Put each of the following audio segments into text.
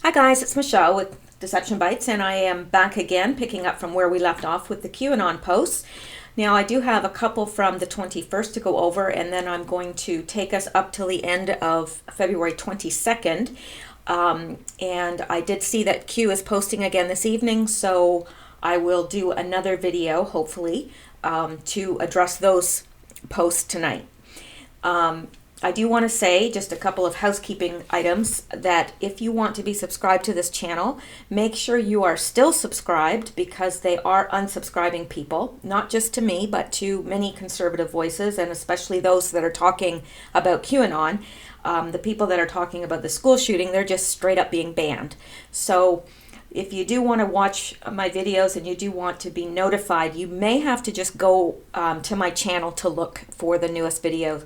Hi guys, it's Michelle with Deception Bytes, and I am back again picking up from where we left off with the QAnon posts. Now I do have a couple from the 21st to go over, and then I'm going to take us up till the end of February 22nd. And I did see that Q is posting again this evening, so I will do another video, hopefully, to address those posts tonight. I do want to say just a couple of housekeeping items, that if you want to be subscribed to this channel, make sure you are still subscribed, because they are unsubscribing people, not just to me, but to many conservative voices, and especially those that are talking about QAnon. The people that are talking about the school shooting, they're just straight up being banned. So if you do want to watch my videos and you do want to be notified, you may have to just go to my channel to look for the newest videos.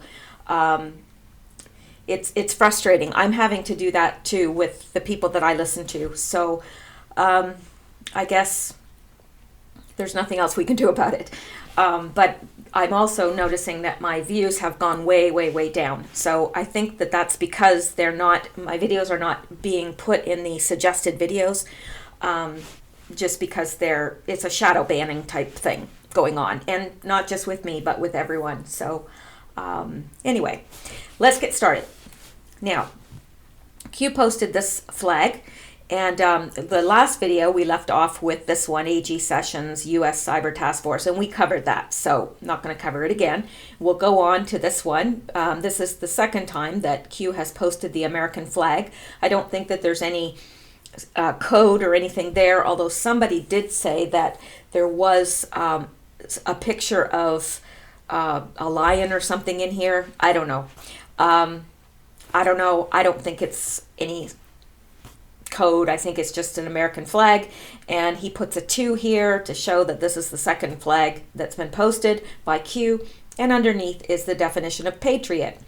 It's frustrating. I'm having to do that too with the people that I listen to. So I guess there's nothing else we can do about it. But I'm also noticing that my views have gone way, way, way down. So I think that that's because my videos are not being put in the suggested videos, just because it's a shadow banning type thing going on, and not just with me, but with everyone. So anyway, let's get started. Now, Q posted this flag, and the last video we left off with this one, AG Sessions, U.S. Cyber Task Force, and we covered that, so I'm not going to cover it again. We'll go on to this one. This is the second time that Q has posted the American flag. I don't think that there's any code or anything there, although somebody did say that there was a picture of a lion or something in here. I don't know. I don't know. I don't think it's any code. I think it's just an American flag, and he puts a 2 here to show that this is the second flag that's been posted by Q, and underneath is the definition of patriot.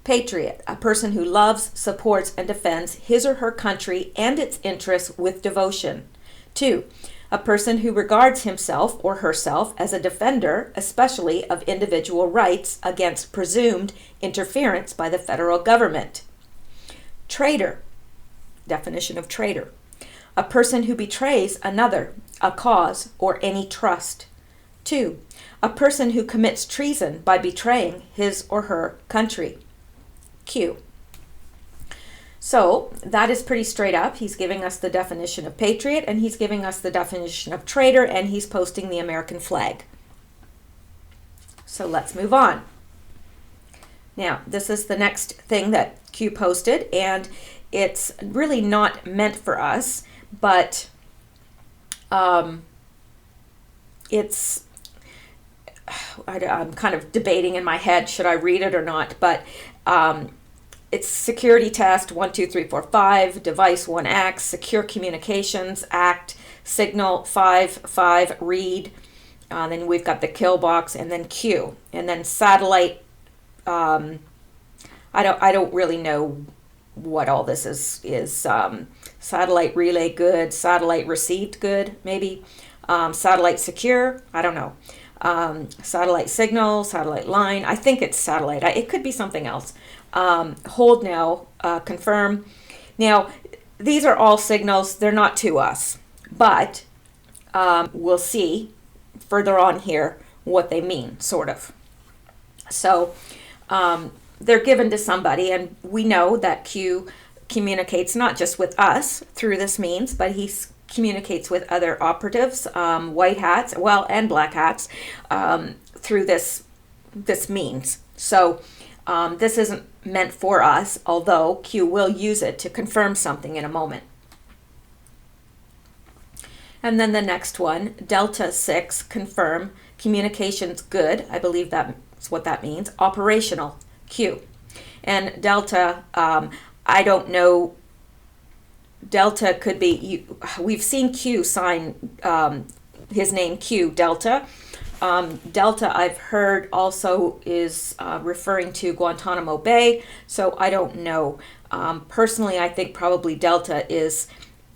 Patriot, a person who loves, supports, and defends his or her country and its interests with devotion. 2, a person who regards himself or herself as a defender, especially of individual rights, against presumed interference by the federal government. Traitor, definition of traitor, a person who betrays another, a cause, or any trust. 2, a person who commits treason by betraying his or her country. Q. So that is pretty straight up. He's giving us the definition of patriot, and he's giving us the definition of traitor, and he's posting the American flag. So let's move on. Now, this is the next thing that Q posted, and it's really not meant for us, but I'm kind of debating in my head, should I read it or not, but it's Security Test 1, 2, 3, 4, 5, Device 1 Act, Secure Communications Act, Signal 5, Read, then we've got the kill box, and then Q, and then satellite. I don't really know what all this is. Satellite relay good, satellite received good, maybe. Satellite secure, I don't know. Satellite signal, satellite line, I think it's satellite. It could be something else. Hold now, confirm. Now, these are all signals. They're not to us, but we'll see further on here what they mean, sort of. So they're given to somebody, and we know that Q communicates not just with us through this means, but he communicates with other operatives, white hats, and black hats, through this means. So this isn't meant for us, although Q will use it to confirm something in a moment. And then the next one, Delta 6, confirm, communications good, I believe that's what that means, operational, Q. And Delta, I don't know, Delta could be, we've seen Q sign his name Q, Delta. Delta, I've heard, also is referring to Guantanamo Bay, so I don't know. Personally, I think probably Delta is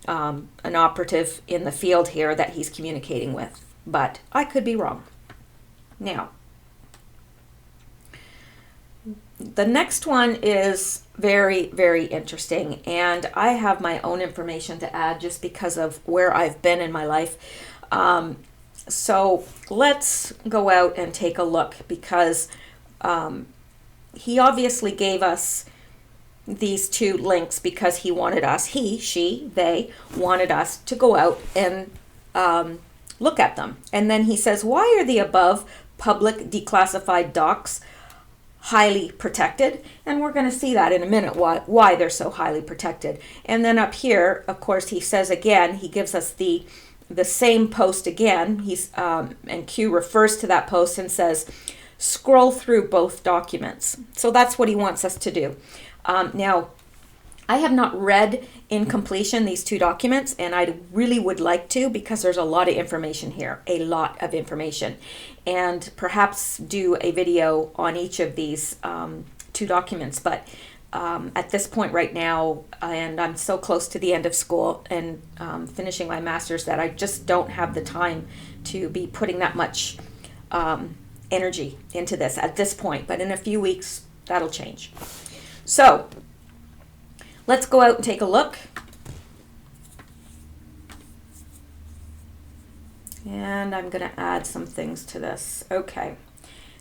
an operative in the field here that he's communicating with, but I could be wrong. Now, the next one is very, very interesting, and I have my own information to add just because of where I've been in my life. So let's go out and take a look, because he obviously gave us these two links because he wanted us, they wanted us to go out and look at them. And then he says, why are the above public declassified docs highly protected? And we're going to see that in a minute, why they're so highly protected. And then up here, of course, he says again, he gives us the same post again. And Q refers to that post and says, scroll through both documents. So that's what he wants us to do. Now, I have not read in completion these two documents, and I really would like to, because there's a lot of information here, a lot of information, and perhaps do a video on each of these two documents. But at this point right now, and I'm so close to the end of school and finishing my master's, that I just don't have the time to be putting that much energy into this at this point. But in a few weeks, that'll change. So let's go out and take a look. And I'm going to add some things to this. Okay.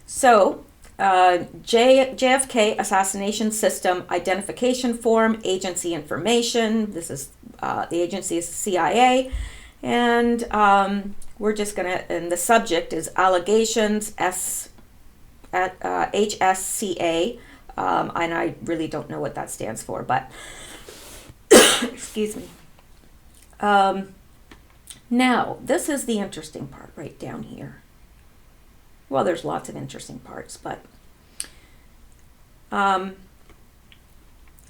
So JFK Assassination System Identification Form, Agency Information. This is the agency is CIA. And we're just going to, and the subject is Allegations HSCA. And I really don't know what that stands for, but excuse me. Now, this is the interesting part right down here. Well, there's lots of interesting parts, but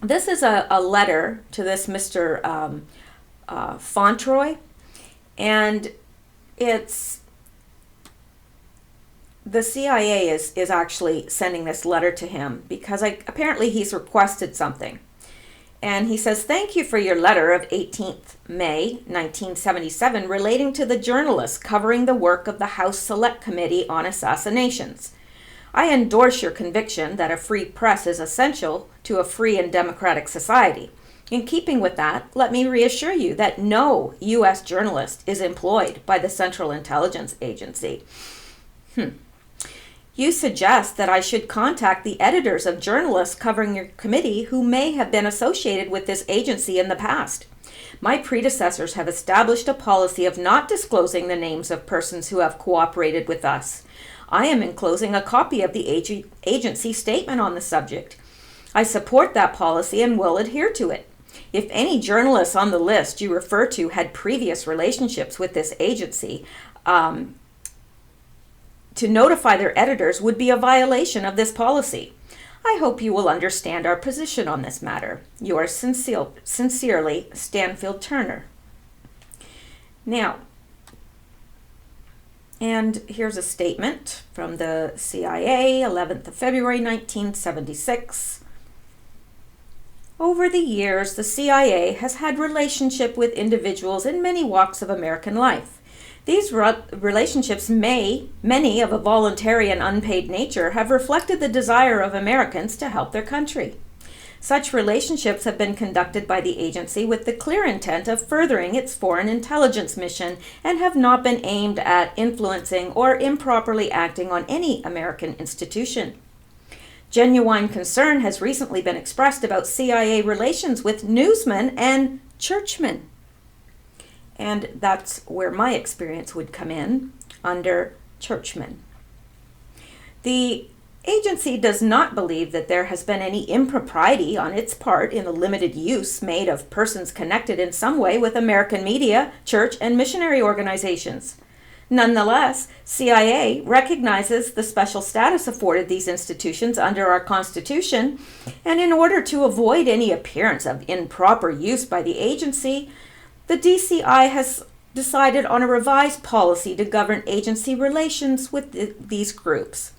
this is a letter to this Mr. Fontroy, and it's the CIA is actually sending this letter to him because apparently he's requested something. And he says, thank you for your letter of 18th May 1977 relating to the journalists covering the work of the House Select Committee on Assassinations. I endorse your conviction that a free press is essential to a free and democratic society. In keeping with that, let me reassure you that no U.S. journalist is employed by the Central Intelligence Agency. You suggest that I should contact the editors of journalists covering your committee who may have been associated with this agency in the past. My predecessors have established a policy of not disclosing the names of persons who have cooperated with us. I am enclosing a copy of the agency statement on the subject. I support that policy and will adhere to it. If any journalists on the list you refer to had previous relationships with this agency, to notify their editors would be a violation of this policy. I hope you will understand our position on this matter. Yours sincerely, Stanfield Turner. Now, and here's a statement from the CIA, 11th of February, 1976. Over the years, the CIA has had relationship with individuals in many walks of American life. These relationships many of a voluntary and unpaid nature, have reflected the desire of Americans to help their country. Such relationships have been conducted by the agency with the clear intent of furthering its foreign intelligence mission and have not been aimed at influencing or improperly acting on any American institution. Genuine concern has recently been expressed about CIA relations with newsmen and churchmen. And that's where my experience would come in, under churchmen. The agency does not believe that there has been any impropriety on its part in the limited use made of persons connected in some way with American media, church, and missionary organizations. Nonetheless, CIA recognizes the special status afforded these institutions under our Constitution, and in order to avoid any appearance of improper use by the agency, the DCI has decided on a revised policy to govern agency relations with these groups.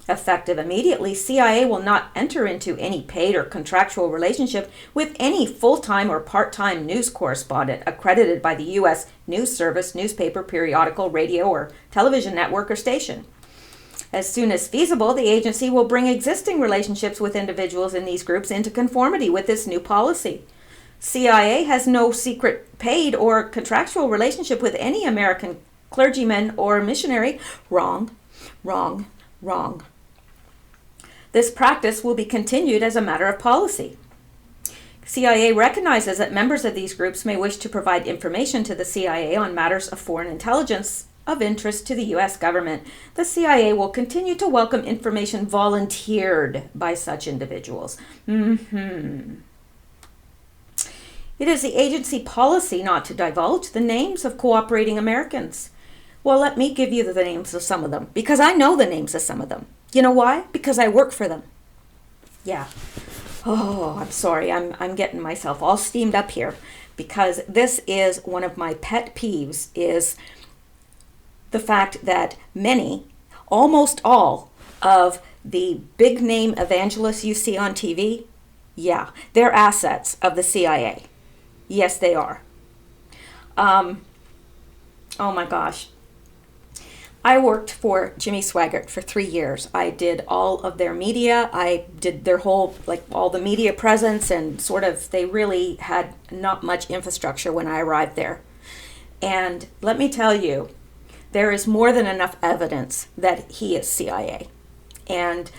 Effective immediately, CIA will not enter into any paid or contractual relationship with any full-time or part-time news correspondent accredited by the U.S. News Service, newspaper, periodical, radio, or television network or station. As soon as feasible, the agency will bring existing relationships with individuals in these groups into conformity with this new policy. CIA has no secret paid or contractual relationship with any American clergyman or missionary. Wrong, wrong, wrong. This practice will be continued as a matter of policy. CIA recognizes that members of these groups may wish to provide information to the CIA on matters of foreign intelligence of interest to the U.S. government. The CIA will continue to welcome information volunteered by such individuals. It is the agency policy not to divulge the names of cooperating Americans. Well, let me give you the names of some of them, because I know the names of some of them. You know why? Because I work for them. Yeah. Oh, I'm sorry. I'm getting myself all steamed up here, because this is one of my pet peeves, is the fact that many, almost all, of the big name evangelists you see on TV, yeah, they're assets of the CIA. Yes, they are. Oh my gosh. I worked for Jimmy Swaggart for 3 years. I did all of their media. I did their whole, all the media presence, and they really had not much infrastructure when I arrived there. And let me tell you, there is more than enough evidence that he is CIA, and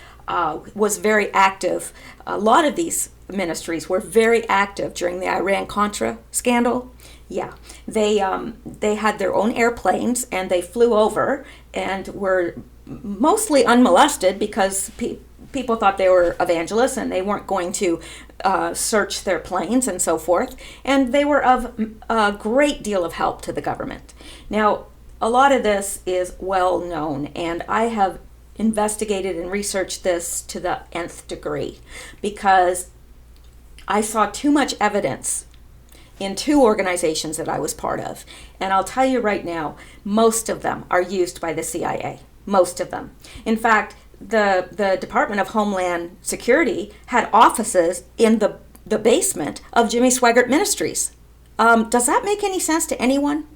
was very active. A lot of these ministries were very active during the Iran-Contra scandal. Yeah, they had their own airplanes, and they flew over and were mostly unmolested, because people thought they were evangelists and they weren't going to search their planes and so forth. And they were of a great deal of help to the government. Now, a lot of this is well known, and I have investigated and researched this to the nth degree, because I saw too much evidence in 2 organizations that I was part of. And I'll tell you right now, most of them are used by the CIA. Most of them. In fact, the Department of Homeland Security had offices in the basement of Jimmy Swaggart Ministries. Does that make any sense to anyone?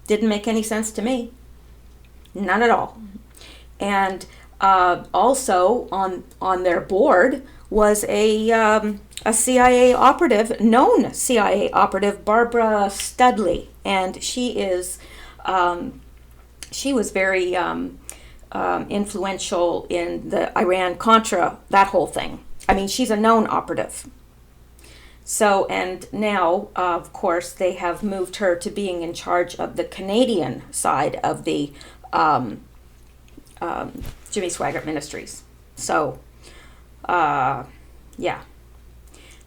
Didn't make any sense to me. None at all. And also on their board was a CIA operative, known CIA operative, Barbara Studley, and she was very influential in the Iran-Contra, that whole thing. I mean, she's a known operative. So, and now, of course, they have moved her to being in charge of the Canadian side of the Jimmy Swaggart Ministries. So, yeah,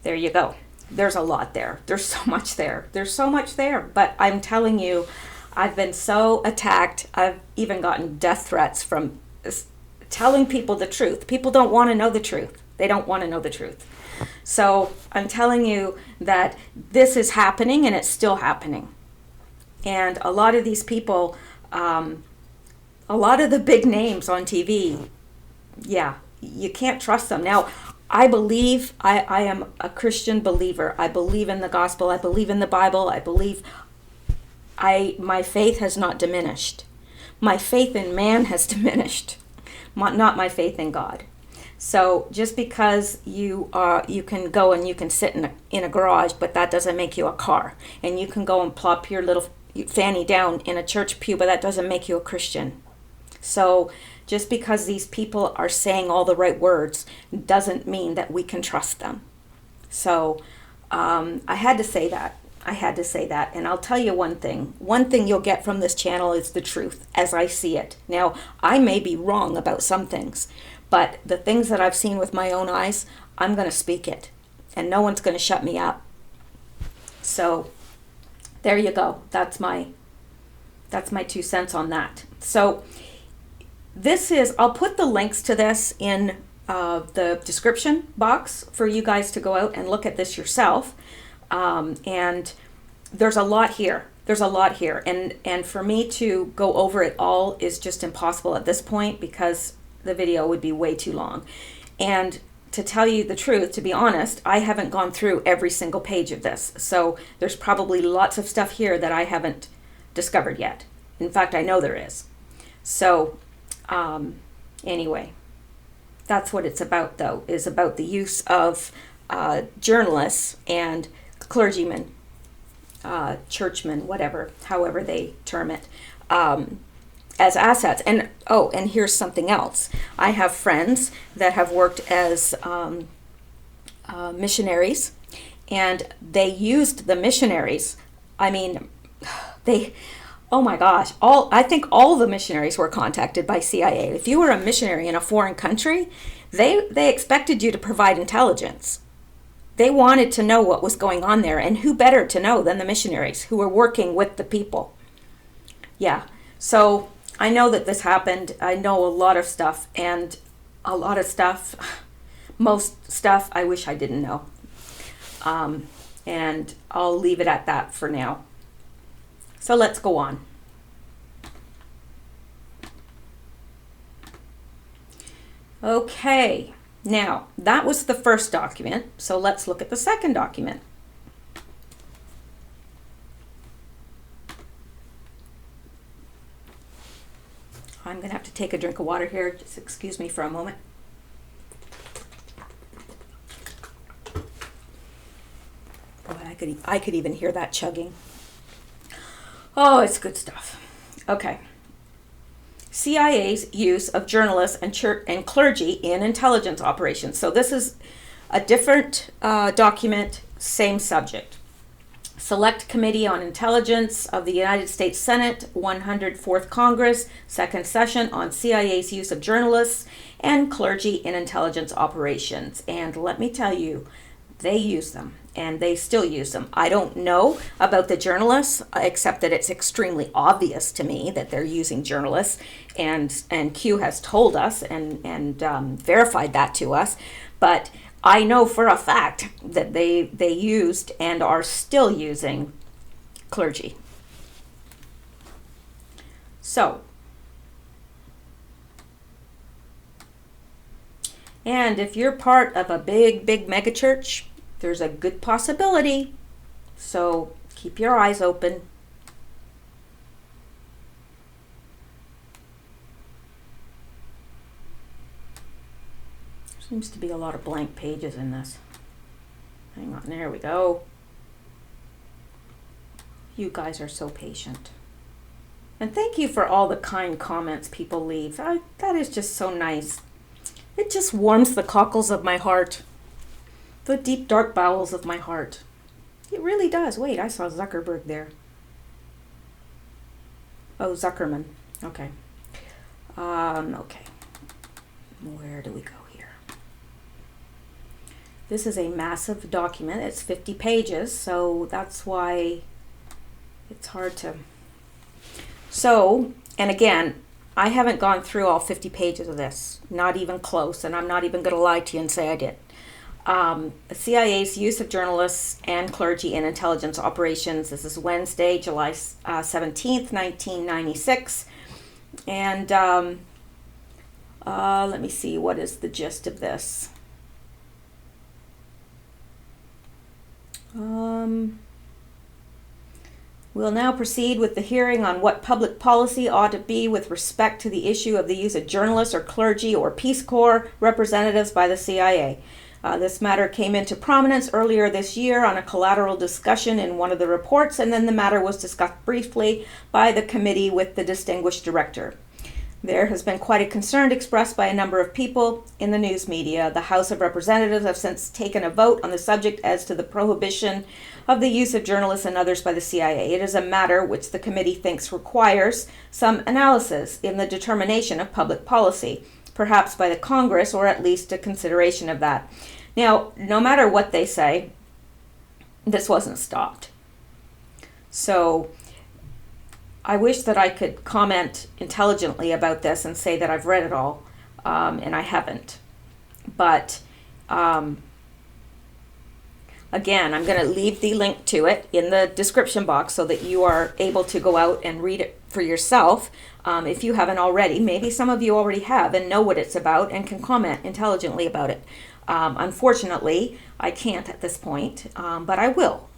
there you go. There's a lot there. There's so much there. There's so much there. But I'm telling you, I've been so attacked. I've even gotten death threats from telling people the truth. People don't want to know the truth. They don't want to know the truth. So I'm telling you that this is happening, and it's still happening. And a lot of these people, a lot of the big names on TV, yeah, you can't trust them. Now, I believe, I am a Christian believer. I believe in the gospel. I believe in the Bible. I believe my faith has not diminished. My faith in man has diminished, not my faith in God. So just because you can go and you can sit in a garage, but that doesn't make you a car. And you can go and plop your little fanny down in a church pew, but that doesn't make you a Christian. So just because these people are saying all the right words doesn't mean that we can trust them. So I had to say that. And I'll tell you one thing. One thing you'll get from this channel is the truth as I see it. Now, I may be wrong about some things, but the things that I've seen with my own eyes, I'm going to speak it. And no one's going to shut me up. So there you go. That's my 2 cents on that. So I'll put the links to this in the description box for you guys to go out and look at this yourself. And there's a lot here. And for me to go over it all is just impossible at this point, because the video would be way too long. And to tell you the truth, to be honest, I haven't gone through every single page of this. So there's probably lots of stuff here that I haven't discovered yet. In fact, I know there is. So Anyway, that's what it's about, though, is about the use of journalists and clergymen, churchmen, whatever, however they term it, as assets. And and here's something else. I have friends that have worked as missionaries, and they used the missionaries. I mean, oh my gosh, I think all the missionaries were contacted by CIA. If you were a missionary in a foreign country, they expected you to provide intelligence. They wanted to know what was going on there, and who better to know than the missionaries who were working with the people. Yeah, so I know that this happened. I know a lot of stuff, and a lot of stuff, most stuff, I wish I didn't know. And I'll leave it at that for now. So let's go on. Okay, now that was the first document, so let's look at the second document. I'm going to have to take a drink of water here. Just excuse me for a moment. Boy, I could even hear that chugging. Oh, it's good stuff. Okay. CIA's use of journalists and church and clergy in intelligence operations. So this is a different document, same subject. Select Committee on Intelligence of the United States Senate, 104th Congress, second session on CIA's use of journalists and clergy in intelligence operations. And let me tell you, they use them, and they still use them. I don't know about the journalists, except that it's extremely obvious to me that they're using journalists, and Q has told us and verified that to us. But I know for a fact that they used and are still using clergy. So, and if you're part of a big megachurch, there's a good possibility. So keep your eyes open. Seems to be a lot of blank pages in this. Hang on, there we go. You guys are so patient. And thank you for all the kind comments people leave. That is just so nice. It just warms the cockles of my heart. The deep, dark bowels of my heart. It really does. Wait, I saw Zuckerberg there. Oh, Zuckerman. Okay. Okay. Where do we go here? This is a massive document. It's 50 pages, so that's why it's hard to... So, and again, I haven't gone through all 50 pages of this. Not even close, and I'm not even going to lie to you and say I did. CIA's use of journalists and clergy in intelligence operations. This is Wednesday, July 17th, 1996. And let me see, what is the gist of this? We'll now proceed with the hearing on what public policy ought to be with respect to the issue of the use of journalists or clergy or Peace Corps representatives by the CIA. This matter came into prominence earlier this year on a collateral discussion in one of the reports, and then the matter was discussed briefly by the committee with the distinguished director. There has been quite a concern expressed by a number of people in the news media. The House of Representatives have since taken a vote on the subject as to the prohibition of the use of journalists and others by the CIA. It is a matter which the committee thinks requires some analysis in the determination of public policy, perhaps by the Congress, or at least a consideration of that. Now, no matter what they say, this wasn't stopped. So I wish that I could comment intelligently about this and say that I've read it all, and I haven't. But again, I'm going to leave the link to it in the description box so that you are able to go out and read it for yourself. If you haven't already, maybe some of you already have and know what it's about and can comment intelligently about it. Unfortunately, I can't at this point, but I will.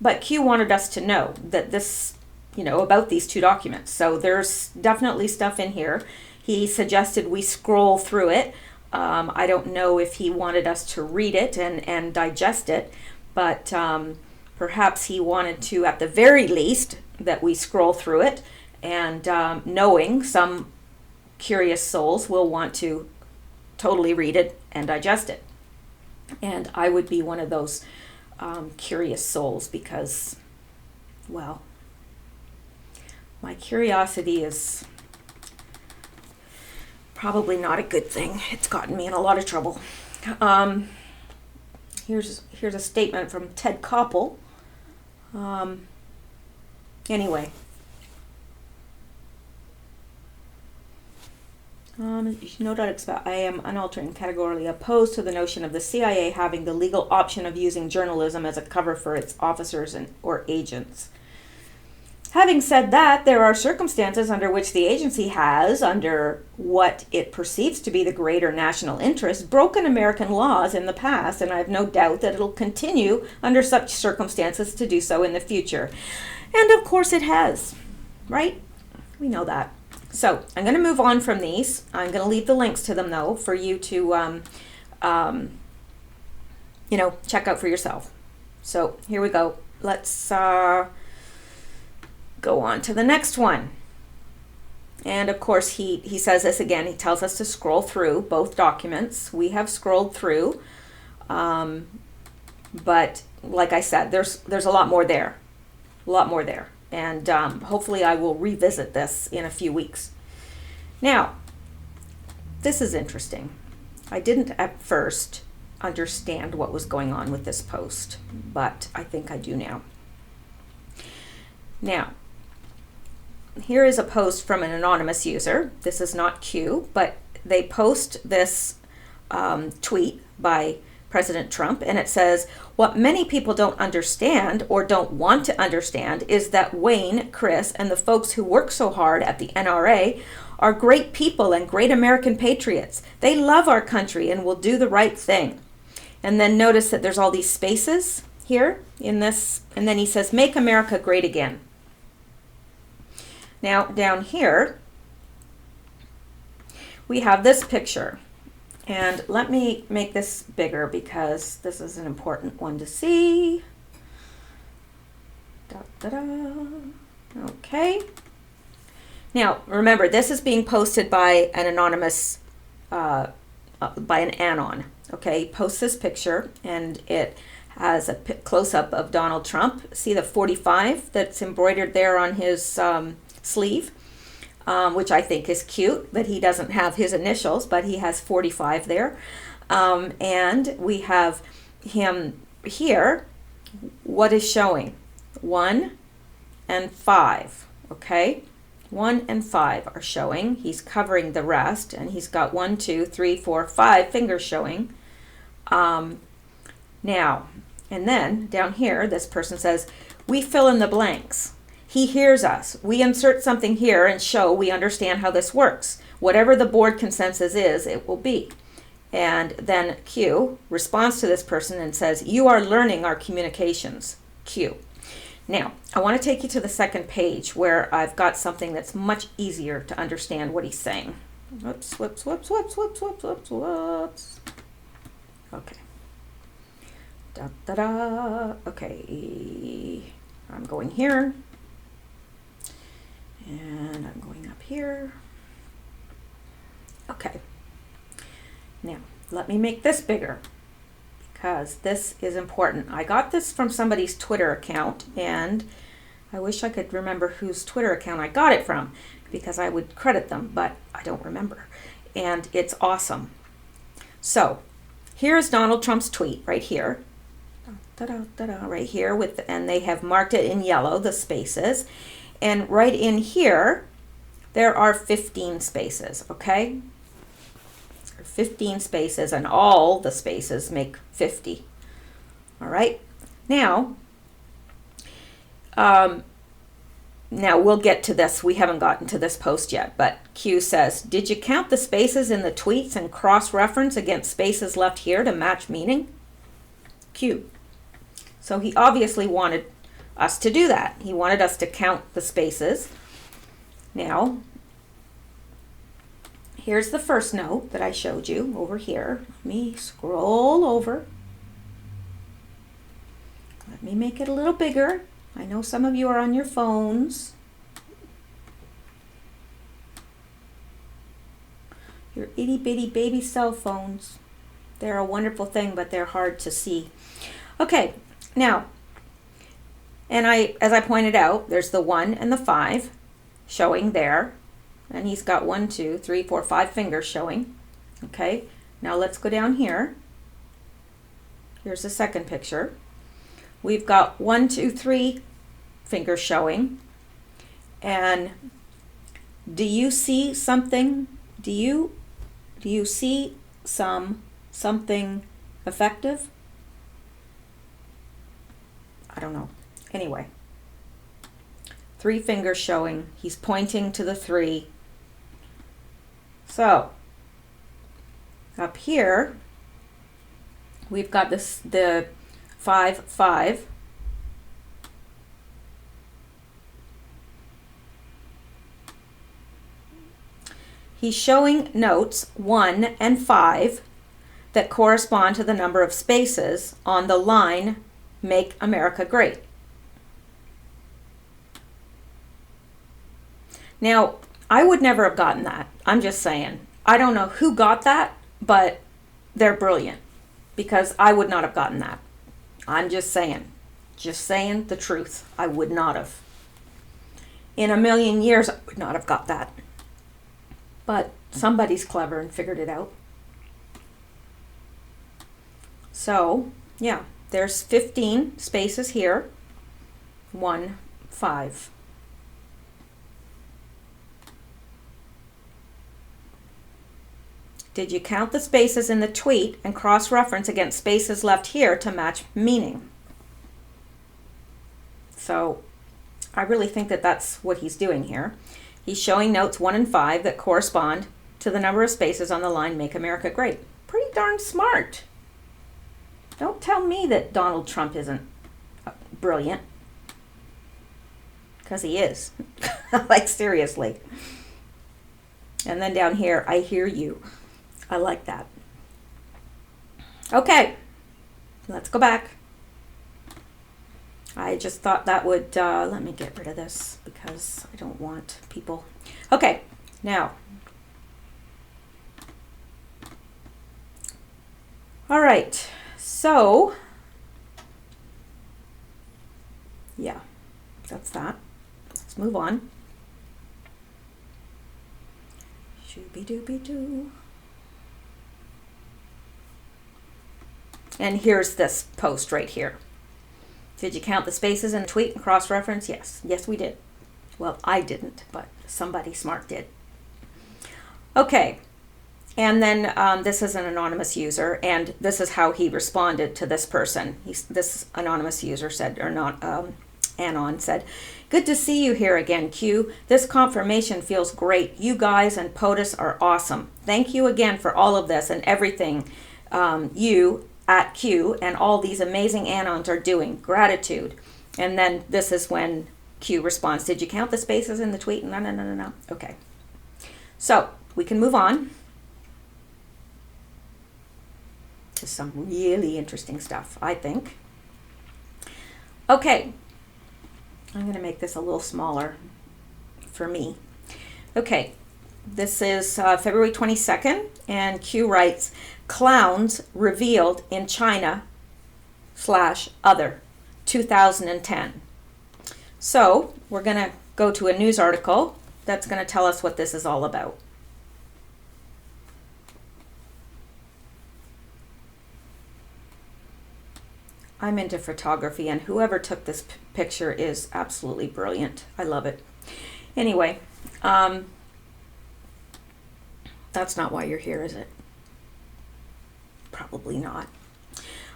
But Q wanted us to know that this about these two documents. So there's definitely stuff in here. He suggested we scroll through it. I don't know if he wanted us to read it and digest it, but perhaps he wanted to, at the very least, that we scroll through it, and knowing some curious souls will want to totally read it and digest it. And I would be one of those curious souls because, well, my curiosity is probably not a good thing. It's gotten me in a lot of trouble. Here's a statement from Ted Koppel. Anyway. You should no doubt expect I am unaltered categorically opposed to the notion of the CIA having the legal option of using journalism as a cover for its officers or agents. Having said that, there are circumstances under which the agency has, under what it perceives to be the greater national interest, broken American laws in the past, and I have no doubt that it'll continue under such circumstances to do so in the future. And of course it has, right? We know that. So I'm going to move on from these. I'm going to leave the links to them, though, for you to, check out for yourself. So here we go. Let's go on to the next one. And of course, he says this again. He tells us to scroll through both documents. We have scrolled through, but like I said, there's a lot more there. And hopefully I will revisit this in a few weeks. Now, this is interesting. I didn't at first understand what was going on with this post, but I think I do now. Now, here is a post from an anonymous user. This is not Q, but they post this tweet by President Trump, and it says, "What many people don't understand or don't want to understand is that Wayne, Chris, and the folks who work so hard at the NRA are great people and great American patriots. They love our country and will do the right thing." And then notice that there's all these spaces here in this, and then he says, "Make America great again." Now, down here, we have this picture. And let me make this bigger because this is an important one to see. Okay. Now, remember, this is being posted by an anonymous, by an anon. Okay, post this picture, and it has a close-up of Donald Trump. See the 45 that's embroidered there on his sleeve? Which I think is cute that he doesn't have his initials, but he has 45 there. And we have him here. What is showing? 1 and 5, okay? 1 and 5 are showing. He's covering the rest, and he's got 1, 2, 3, 4, 5 fingers showing. Now, and then down here, this person says, "We fill in the blanks. He hears us. We insert something here and show we understand how this works. Whatever the board consensus is, it will be." And then Q responds to this person and says, "You are learning our communications, Q." Now, I want to take you to the second page where I've got something that's much easier to understand what he's saying. Whoops. Okay. Okay. I'm going here. And I'm going up here. Okay. Now, let me make this bigger because this is important. I got this from somebody's Twitter account, and I wish I could remember whose Twitter account I got it from because I would credit them, but I don't remember. And it's awesome. So, here's Donald Trump's tweet right here. Right here, and they have marked it in yellow, the spaces. And right in here, there are 15 spaces, okay? 15 spaces, and all the spaces make 50. All right? Now we'll get to this. We haven't gotten to this post yet, but Q says, "Did you count the spaces in the tweets and cross-reference against spaces left here to match meaning?" Q. So he obviously wanted us to do that. He wanted us to count the spaces. Now, here's the first note that I showed you over here. Let me scroll over. Let me make it a little bigger. I know some of you are on your phones. Your itty bitty baby cell phones. They're a wonderful thing, but they're hard to see. Okay, now, and as I pointed out, there's the 1 and the 5 showing there. And he's got 1, 2, 3, 4, 5 fingers showing. Okay, now let's go down here. Here's the second picture. We've got 1, 2, 3 fingers showing. And do you see something? Do you see something effective? I don't know. Anyway, 3 fingers showing. He's pointing to the 3. So up here, we've got the 5, 5. He's showing notes 1 and 5 that correspond to the number of spaces on the line Make America Great. Now, I would never have gotten that. I'm just saying. I don't know who got that, but they're brilliant because I would not have gotten that. I'm just saying the truth. I would not have. In a million years, I would not have got that. But somebody's clever and figured it out. So, yeah, there's 15 spaces here. 1, 5. Did you count the spaces in the tweet and cross-reference against spaces left here to match meaning? So I really think that that's what he's doing here. He's showing notes 1 and 5 that correspond to the number of spaces on the line Make America Great. Pretty darn smart. Don't tell me that Donald Trump isn't brilliant. Because he is. Like, seriously. And then down here, I hear you. I like that. Okay, let's go back. I just thought that would, let me get rid of this because I don't want people. Okay, now. All right, so, yeah, that's that. Let's move on. Shooby-dooby-doo. And here's this post right here. Did you count the spaces in the tweet and cross-reference? Yes. Yes, we did. Well, I didn't, but somebody smart did. Okay. And then this is an anonymous user, and this is how he responded to this person. This anonymous user said, or not, Anon said, "Good to see you here again, Q. This confirmation feels great. You guys and POTUS are awesome. Thank you again for all of this and everything you at Q and all these amazing Anons are doing. Gratitude." And then this is when Q responds, "Did you count the spaces in the tweet?" No. Okay. So we can move on to some really interesting stuff, I think. Okay. I'm going to make this a little smaller for me. Okay. This is February 22nd, and Q writes, "Clowns revealed in China / other, 2010. So we're going to go to a news article that's going to tell us what this is all about. I'm into photography, and whoever took this picture is absolutely brilliant. I love it. Anyway, that's not why you're here, is it? Probably not.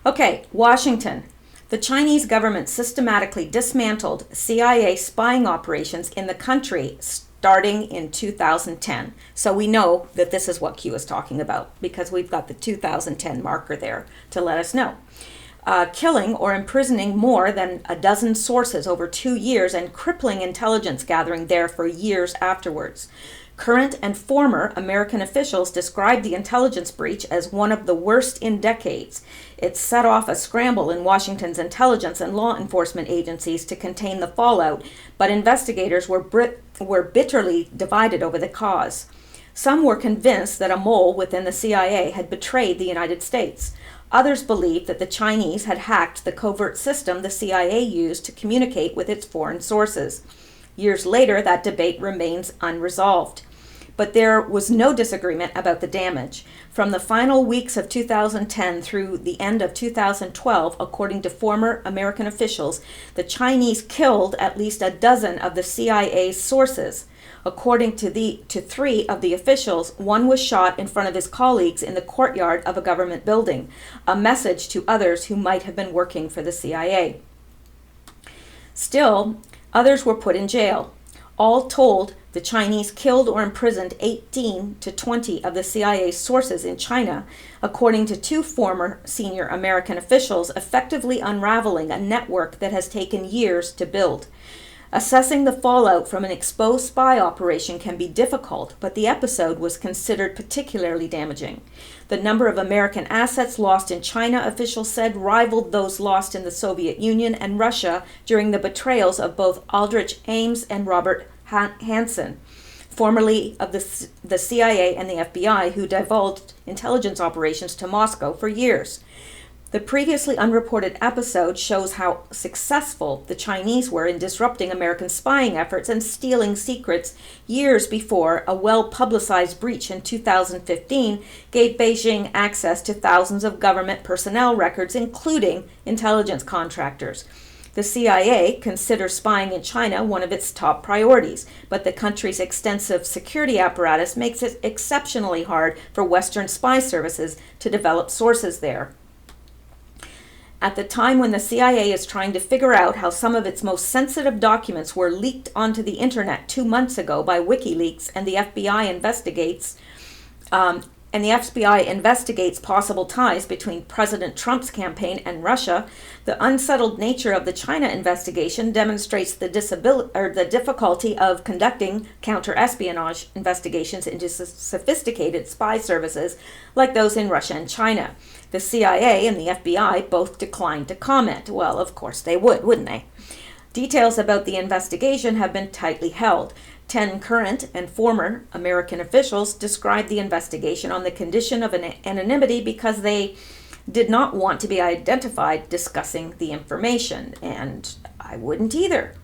Okay, Washington. The Chinese government systematically dismantled CIA spying operations in the country starting in 2010. So we know that this is what Q is talking about because we've got the 2010 marker there to let us know. killing or imprisoning more than a dozen sources over 2 years and crippling intelligence gathering there for years afterwards. Current and former American officials described the intelligence breach as one of the worst in decades. It set off a scramble in Washington's intelligence and law enforcement agencies to contain the fallout, but investigators were bitterly divided over the cause. Some were convinced that a mole within the CIA had betrayed the United States. Others believed that the Chinese had hacked the covert system the CIA used to communicate with its foreign sources. Years later, that debate remains unresolved. But there was no disagreement about the damage. From the final weeks of 2010 through the end of 2012, according to former American officials, the Chinese killed at least a dozen of the CIA's sources. According to 3 of the officials, one was shot in front of his colleagues in the courtyard of a government building, a message to others who might have been working for the CIA. Still, others were put in jail. All told, the Chinese killed or imprisoned 18 to 20 of the CIA's sources in China, according to 2 former senior American officials, effectively unraveling a network that has taken years to build. Assessing the fallout from an exposed spy operation can be difficult, but the episode was considered particularly damaging. The number of American assets lost in China, officials said, rivaled those lost in the Soviet Union and Russia during the betrayals of both Aldrich Ames and Robert Hansen, formerly of the CIA and the FBI, who divulged intelligence operations to Moscow for years. The previously unreported episode shows how successful the Chinese were in disrupting American spying efforts and stealing secrets years before a well-publicized breach in 2015 gave Beijing access to thousands of government personnel records, including intelligence contractors. The CIA considers spying in China one of its top priorities, but the country's extensive security apparatus makes it exceptionally hard for Western spy services to develop sources there. At the time when the CIA is trying to figure out how some of its most sensitive documents were leaked onto the internet 2 months ago by WikiLeaks, and the FBI investigates possible ties between President Trump's campaign and Russia, the unsettled nature of the China investigation demonstrates the difficulty of conducting counter-espionage investigations into sophisticated spy services like those in Russia and China. The CIA and the FBI both declined to comment. Well, of course they would, wouldn't they? Details about the investigation have been tightly held. 10 current and former American officials described the investigation on the condition of anonymity because they did not want to be identified discussing the information, and I wouldn't either.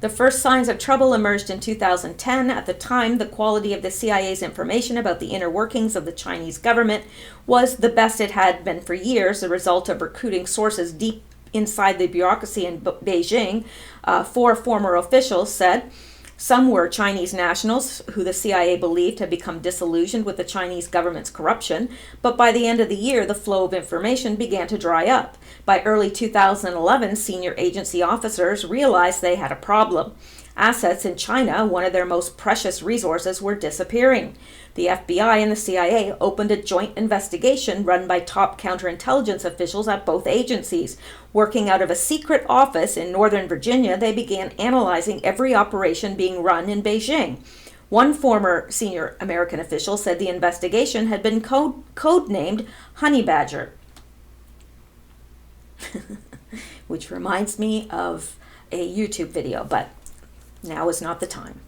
The first signs of trouble emerged in 2010. At the time, the quality of the CIA's information about the inner workings of the Chinese government was the best it had been for years, a result of recruiting sources deep inside the bureaucracy in Beijing. 4 former officials said some were Chinese nationals who the CIA believed had become disillusioned with the Chinese government's corruption, but by the end of the year, the flow of information began to dry up. By early 2011, senior agency officers realized they had a problem. Assets in China, one of their most precious resources, were disappearing. The FBI and the CIA opened a joint investigation run by top counterintelligence officials at both agencies. Working out of a secret office in Northern Virginia, they began analyzing every operation being run in Beijing. One former senior American official said the investigation had been codenamed Honey Badger, which reminds me of a YouTube video, but now is not the time.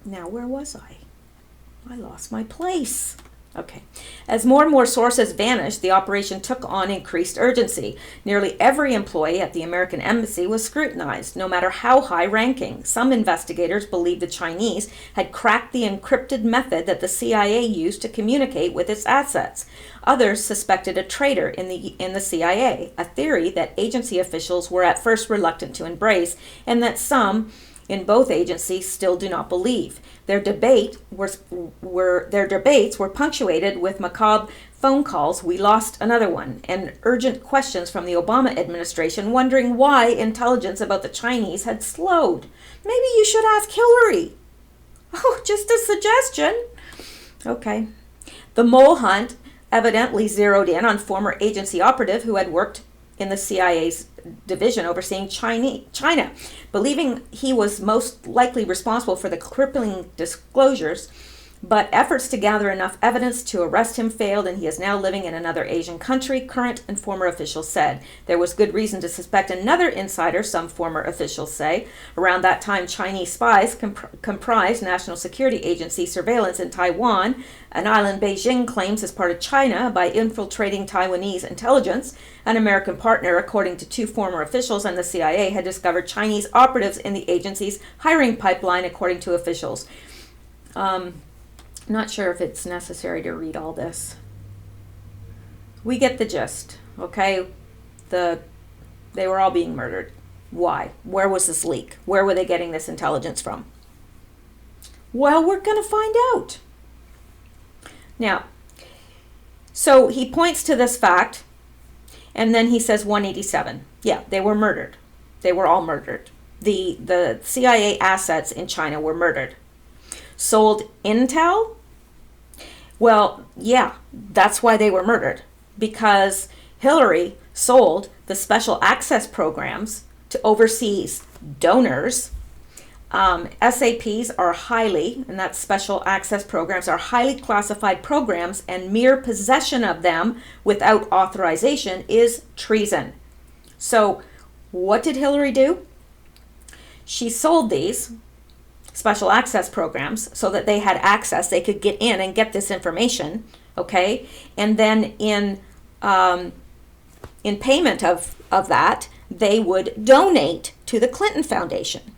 Now, where was I? I lost my place. Okay. As more and more sources vanished, the operation took on increased urgency. Nearly every employee at the American embassy was scrutinized, no matter how high-ranking. Some investigators believed the Chinese had cracked the encrypted method that the CIA used to communicate with its assets. Others suspected a traitor in the CIA, a theory that agency officials were at first reluctant to embrace, and that some in both agencies still do not believe. Their debates were punctuated with macabre phone calls, "We lost another one," and urgent questions from the Obama administration wondering why intelligence about the Chinese had slowed. Maybe you should ask Hillary. Oh, just a suggestion. Okay. The mole hunt evidently zeroed in on former agency operative who had worked in the CIA's division overseeing China, believing he was most likely responsible for the crippling disclosures. But efforts to gather enough evidence to arrest him failed, and he is now living in another Asian country, current and former officials said. There was good reason to suspect another insider, some former officials say. Around that time, Chinese spies comprised National Security Agency surveillance in Taiwan, an island Beijing claims as part of China by infiltrating Taiwanese intelligence. An American partner, according to two former officials and the CIA, had discovered Chinese operatives in the agency's hiring pipeline, according to officials. Not sure if it's necessary to read all this. We get the gist, okay? They were all being murdered. Why? Where was this leak? Where were they getting this intelligence from? Well, we're going to find out. Now, so he points to this fact, and then he says 187. Yeah, they were murdered. They were all murdered. The CIA assets in China were murdered. Sold intel? Well, yeah, that's why they were murdered. Because Hillary sold the special access programs to overseas donors. SAPs are highly, and that's special access programs, are highly classified programs, and mere possession of them without authorization is treason. So what did Hillary do? She sold these special access programs so that they had access, they could get in and get this information, okay? And then in payment of that, they would donate to the Clinton Foundation.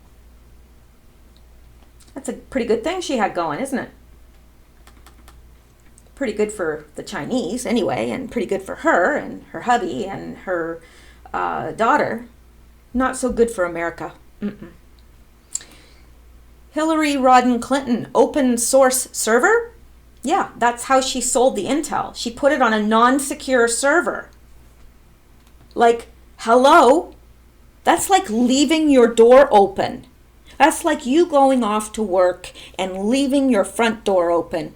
That's a pretty good thing she had going, isn't it? Pretty good for the Chinese anyway, and pretty good for her and her hubby and her daughter. Not so good for America. Hillary Rodham Clinton open source server? Yeah, that's how she sold the intel. She put it on a non-secure server. Like, hello? That's like leaving your door open. That's like you going off to work and leaving your front door open.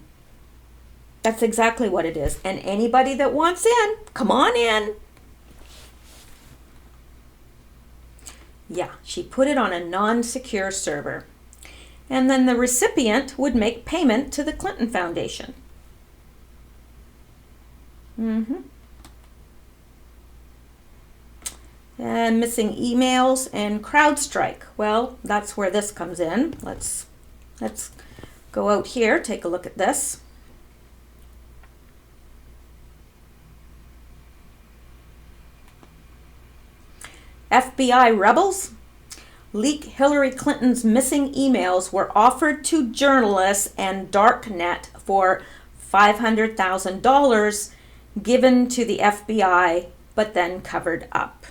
That's exactly what it is. And anybody that wants in, come on in. Yeah, she put it on a non-secure server. And then the recipient would make payment to the Clinton Foundation. And missing emails and CrowdStrike. Well, that's where this comes in. Let's go out here, take a look at this. FBI rebels leak Hillary Clinton's missing emails were offered to journalists and Darknet for $500,000 given to the FBI, but then covered up.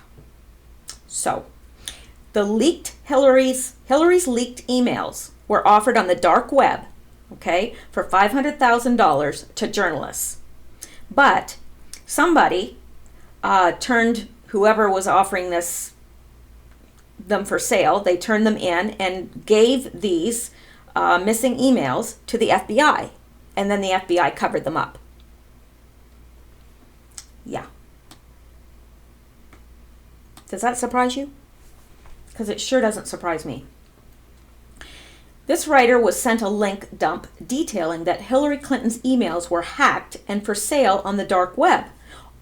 So, the Hillary's leaked emails were offered on the dark web, okay, for $500,000 to journalists. But somebody turned whoever was offering them for sale, they turned them in and gave these missing emails to the FBI, and then the FBI covered them up. Yeah. Does that surprise you? Because it sure doesn't surprise me. This writer was sent a link dump detailing that Hillary Clinton's emails were hacked and for sale on the dark web,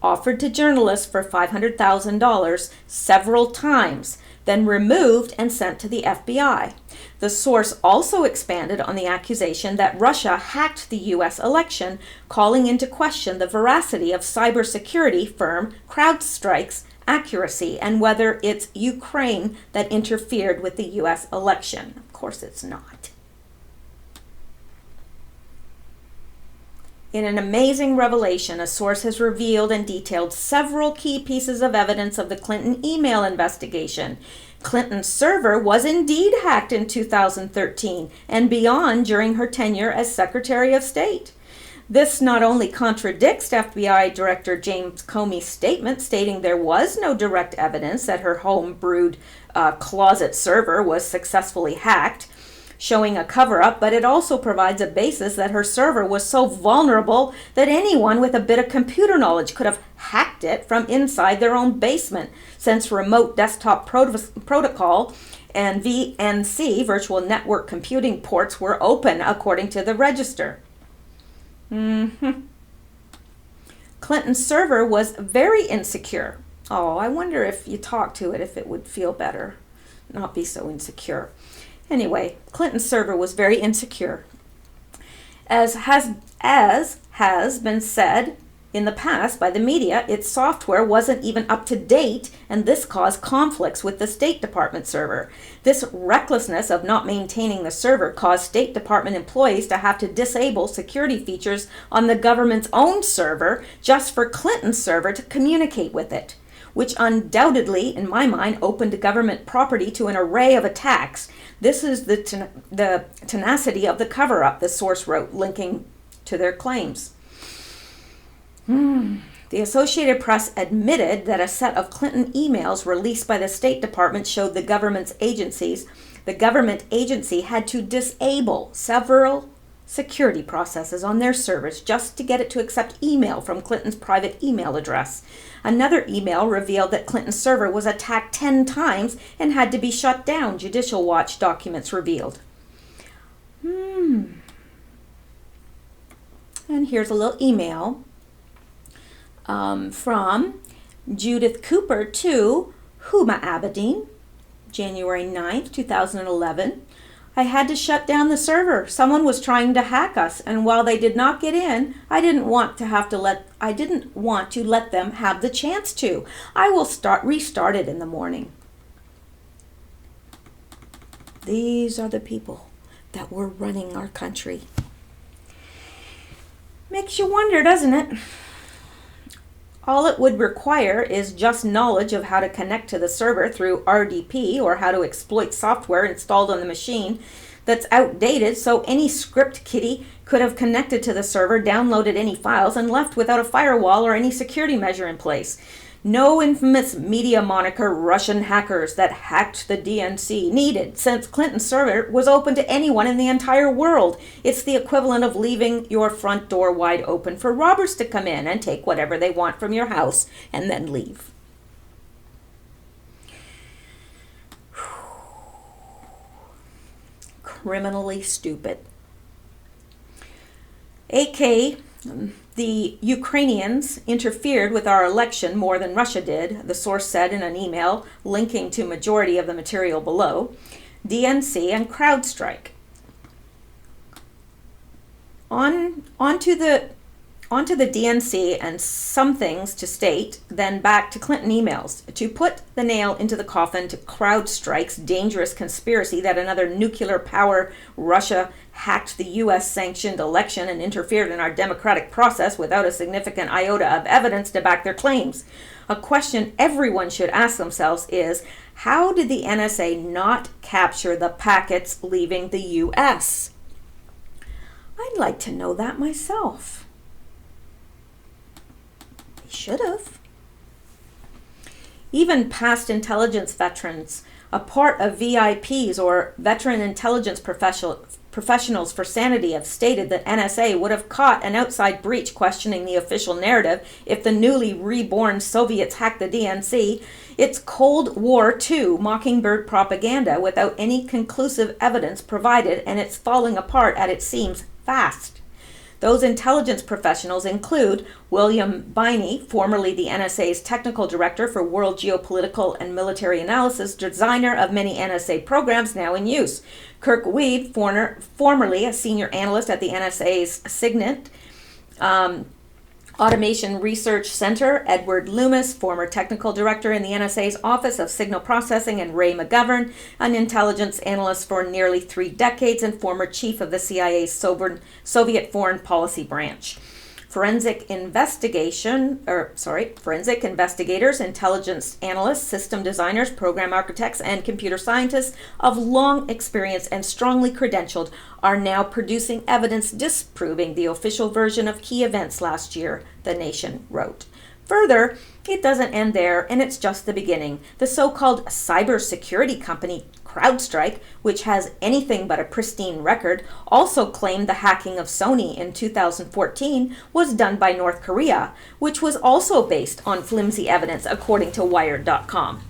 offered to journalists for $500,000 several times, then removed and sent to the FBI. The source also expanded on the accusation that Russia hacked the U.S. election, calling into question the veracity of cybersecurity firm CrowdStrike's accuracy and whether it's Ukraine that interfered with the U.S. election. Of course it's not. In an amazing revelation, a source has revealed and detailed several key pieces of evidence of the Clinton email investigation. Clinton's server was indeed hacked in 2013 and beyond during her tenure as Secretary of State. This not only contradicts FBI Director James Comey's statement stating there was no direct evidence that her home-brewed closet server was successfully hacked. showing a cover-up, but it also provides a basis that her server was so vulnerable that anyone with a bit of computer knowledge could have hacked it from inside their own basement, since remote desktop protocol and VNC, virtual network computing ports, were open according to the register. Clinton's server was very insecure. Oh, I wonder if you talk to it, if it would feel better, not be so insecure. Anyway, Clinton's server was very insecure. As has been said in the past by the media, its software wasn't even up to date, and this caused conflicts with the State Department server. This recklessness of not maintaining the server caused State Department employees to have to disable security features on the government's own server just for Clinton's server to communicate with it, which undoubtedly, in my mind, opened government property to an array of attacks. This is the tenacity of the cover-up, the source wrote, linking to their claims. The Associated Press admitted that a set of Clinton emails released by the State Department showed the government agency had to disable several security processes on their servers just to get it to accept email from Clinton's private email address. Another email revealed that Clinton's server was attacked 10 times and had to be shut down, Judicial Watch documents revealed. And here's a little email from Judith Cooper to Huma Abedin, January 9th, 2011. I had to shut down the server. Someone was trying to hack us, and while they did not get in, I didn't want to let them have the chance to. I will restart it in the morning. These are the people that were running our country. Makes you wonder, doesn't it? All it would require is just knowledge of how to connect to the server through RDP, or how to exploit software installed on the machine that's outdated, so any script kiddie could have connected to the server, downloaded any files, and left without a firewall or any security measure in place. No infamous media moniker Russian hackers that hacked the DNC needed, since Clinton's server was open to anyone in the entire world. It's the equivalent of leaving your front door wide open for robbers to come in and take whatever they want from your house and then leave. Criminally stupid. AK, the Ukrainians interfered with our election more than Russia did, the source said in an email linking to majority of the material below. DNC and CrowdStrike. Onto the DNC and some things to state, then back to Clinton emails. To put the nail into the coffin to CrowdStrike's dangerous conspiracy that another nuclear power, Russia, hacked the U.S. sanctioned election and interfered in our democratic process without a significant iota of evidence to back their claims. A question everyone should ask themselves is, how did the NSA not capture the packets leaving the U.S.? I'd like to know that myself. They should have. Even past intelligence veterans, a part of VIPs or veteran intelligence professionals for sanity, have stated that NSA would have caught an outside breach questioning the official narrative if the newly reborn Soviets hacked the DNC. It's Cold War II Mockingbird propaganda without any conclusive evidence provided, and it's falling apart at it seems fast. Those intelligence professionals include William Biney, formerly the NSA's technical director for world geopolitical and military analysis, designer of many NSA programs now in use; Kirk Weed, formerly a senior analyst at the NSA's SIGINT Automation Research Center; Edward Loomis, former technical director in the NSA's Office of Signal Processing; and Ray McGovern, an intelligence analyst for nearly 3 decades and former chief of the CIA's Soviet Foreign Policy Branch. Forensic investigators, intelligence analysts, system designers, program architects, and computer scientists of long experience and strongly credentialed are now producing evidence disproving the official version of key events last year, The Nation wrote. Further, it doesn't end there, and it's just the beginning. The so-called cybersecurity company CrowdStrike, which has anything but a pristine record, also claimed the hacking of Sony in 2014 was done by North Korea, which was also based on flimsy evidence, according to Wired.com.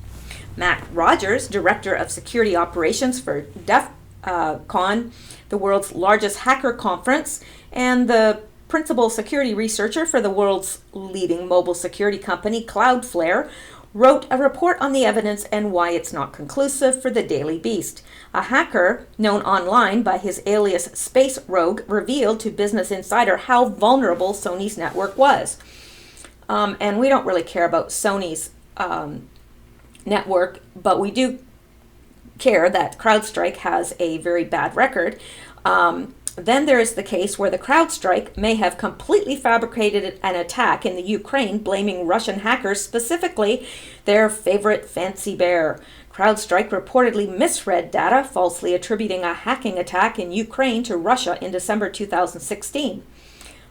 Matt Rogers, Director of Security Operations for DEF CON, the world's largest hacker conference, and the principal security researcher for the world's leading mobile security company, Cloudflare, wrote a report on the evidence and why it's not conclusive for the Daily Beast. A hacker, known online by his alias Space Rogue, revealed to Business Insider how vulnerable Sony's network was. And we don't really care about Sony's network, but we do care that CrowdStrike has a very bad record. Then there is the case where the CrowdStrike may have completely fabricated an attack in the Ukraine, blaming Russian hackers, specifically their favorite Fancy Bear. CrowdStrike reportedly misread data, falsely attributing a hacking attack in Ukraine to Russia in December 2016.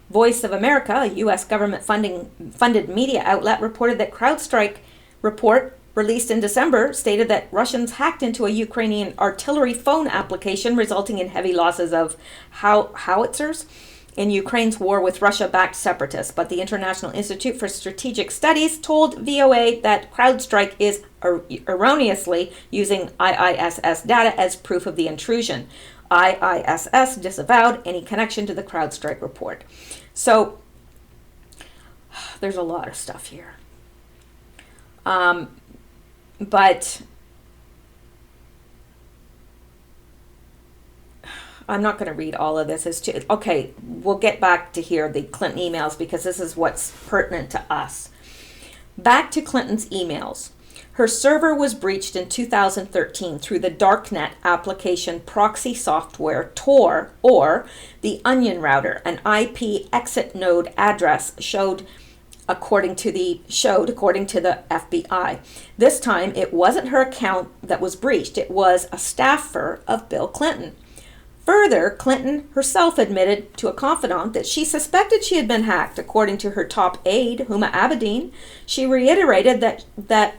Voice of America, a U.S. government-funded media outlet, reported that CrowdStrike report released in December stated that Russians hacked into a Ukrainian artillery phone application, resulting in heavy losses of howitzers in Ukraine's war with Russia-backed separatists. But the International Institute for Strategic Studies told VOA that CrowdStrike is erroneously using IISS data as proof of the intrusion. IISS disavowed any connection to the CrowdStrike report. So there's a lot of stuff here. But I'm not going to read all of this. Okay, we'll get back to here, the Clinton emails, because this is what's pertinent to us. Back to Clinton's emails. Her server was breached in 2013 through the darknet application proxy software Tor, or the Onion router. An IP exit node address showed according to the FBI. This time, it wasn't her account that was breached. It was a staffer of Bill Clinton. Further, Clinton herself admitted to a confidant that she suspected she had been hacked. According to her top aide, Huma Abedin, she reiterated that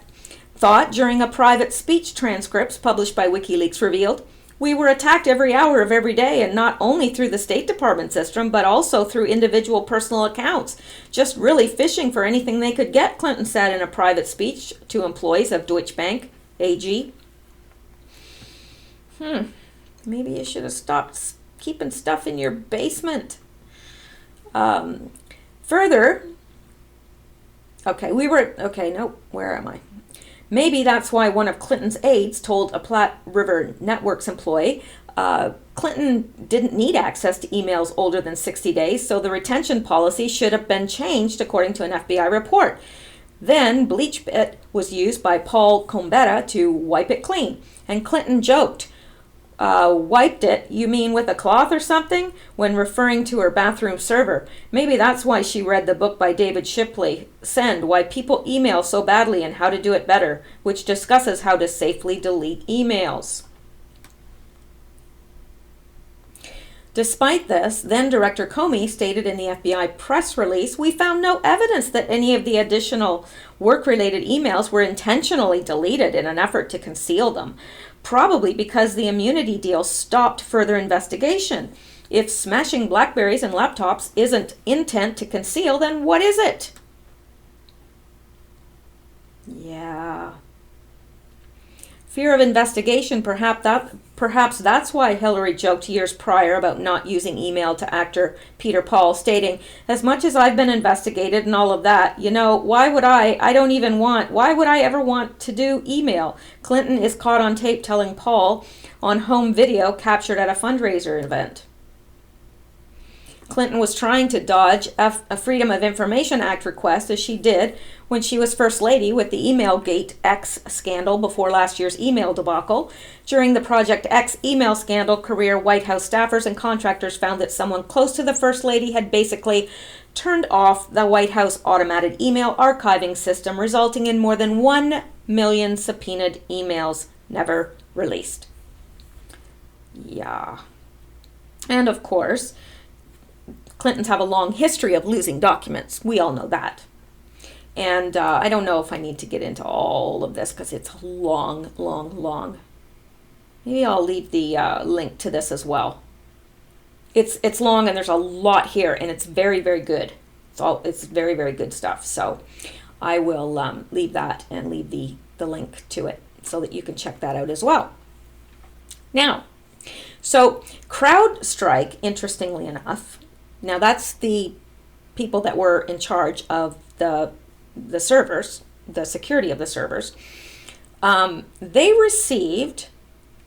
thought during a private speech transcripts published by WikiLeaks revealed, "We were attacked every hour of every day, and not only through the State Department system, but also through individual personal accounts. Just really fishing for anything they could get," Clinton said in a private speech to employees of Deutsche Bank AG. Maybe you should have stopped keeping stuff in your basement. Further, where am I? Maybe that's why one of Clinton's aides told a Platte River Networks employee Clinton didn't need access to emails older than 60 days, so the retention policy should have been changed, according to an FBI report. Then BleachBit was used by Paul Combetta to wipe it clean, and Clinton joked, "Wiped it, you mean with a cloth or something?" when referring to her bathroom server. Maybe that's why she read the book by David Shipley, Send, Why People Email So Badly and How to Do It Better, which discusses how to safely delete emails. Despite this, then Director Comey stated in the FBI press release, "We found no evidence that any of the additional work-related emails were intentionally deleted in an effort to conceal them, probably because the immunity deal stopped further investigation. If smashing BlackBerries and laptops isn't intent to conceal, then what is it?" Yeah. Fear of investigation, perhaps that's why Hillary joked years prior about not using email to actor Peter Paul, stating, "As much as I've been investigated and all of that, why would I ever want to do email?" Clinton is caught on tape telling Paul on home video captured at a fundraiser event. Clinton was trying to dodge a Freedom of Information Act request, as she did when she was First Lady with the Emailgate X scandal before last year's email debacle. During the Project X email scandal, career White House staffers and contractors found that someone close to the First Lady had basically turned off the White House automated email archiving system, resulting in more than 1 million subpoenaed emails never released. Yeah. And of course, Clintons have a long history of losing documents. We all know that. And I don't know if I need to get into all of this because it's long. Maybe I'll leave the link to this as well. It's long and there's a lot here, and it's very, very good. It's very, very good stuff. So I will leave that and leave the link to it so that you can check that out as well. Now, so CrowdStrike, interestingly enough, now that's the people that were in charge of the servers, the security of the servers. They received,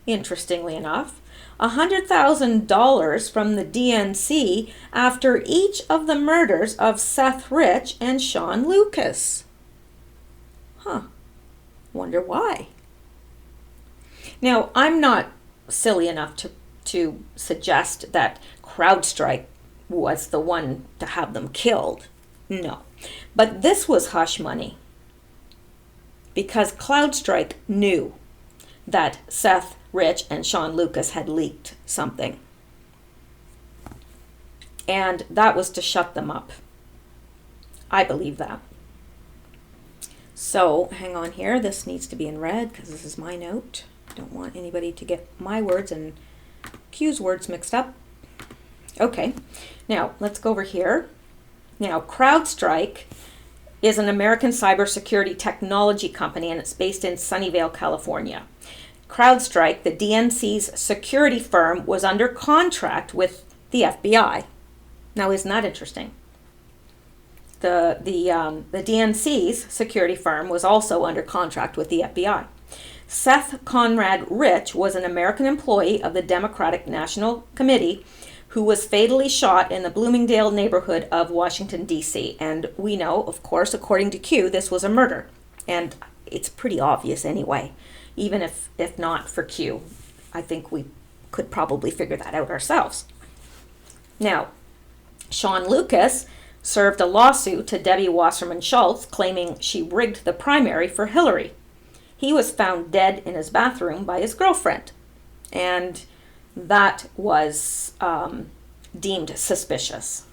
interestingly enough, $100,000 from the DNC after each of the murders of Seth Rich and Sean Lucas. Wonder why. Now, I'm not silly enough to suggest that CrowdStrike was the one to have them killed. No. But this was hush money, because CrowdStrike knew that Seth Rich and Sean Lucas had leaked something. And that was to shut them up. I believe that. So, hang on here. This needs to be in red because this is my note. I don't want anybody to get my words and Q's words mixed up. Okay. Now, let's go over here. Now, CrowdStrike is an American cybersecurity technology company, and it's based in Sunnyvale, California. CrowdStrike, the DNC's security firm, was under contract with the FBI. Now, isn't that interesting? The DNC's security firm was also under contract with the FBI. Seth Conrad Rich was an American employee of the Democratic National Committee who was fatally shot in the Bloomingdale neighborhood of Washington, D.C. And we know, of course, according to Q, this was a murder. And it's pretty obvious anyway. Even if not for Q, I think we could probably figure that out ourselves. Now, Sean Lucas served a lawsuit to Debbie Wasserman Schultz claiming she rigged the primary for Hillary. He was found dead in his bathroom by his girlfriend, and that was deemed suspicious.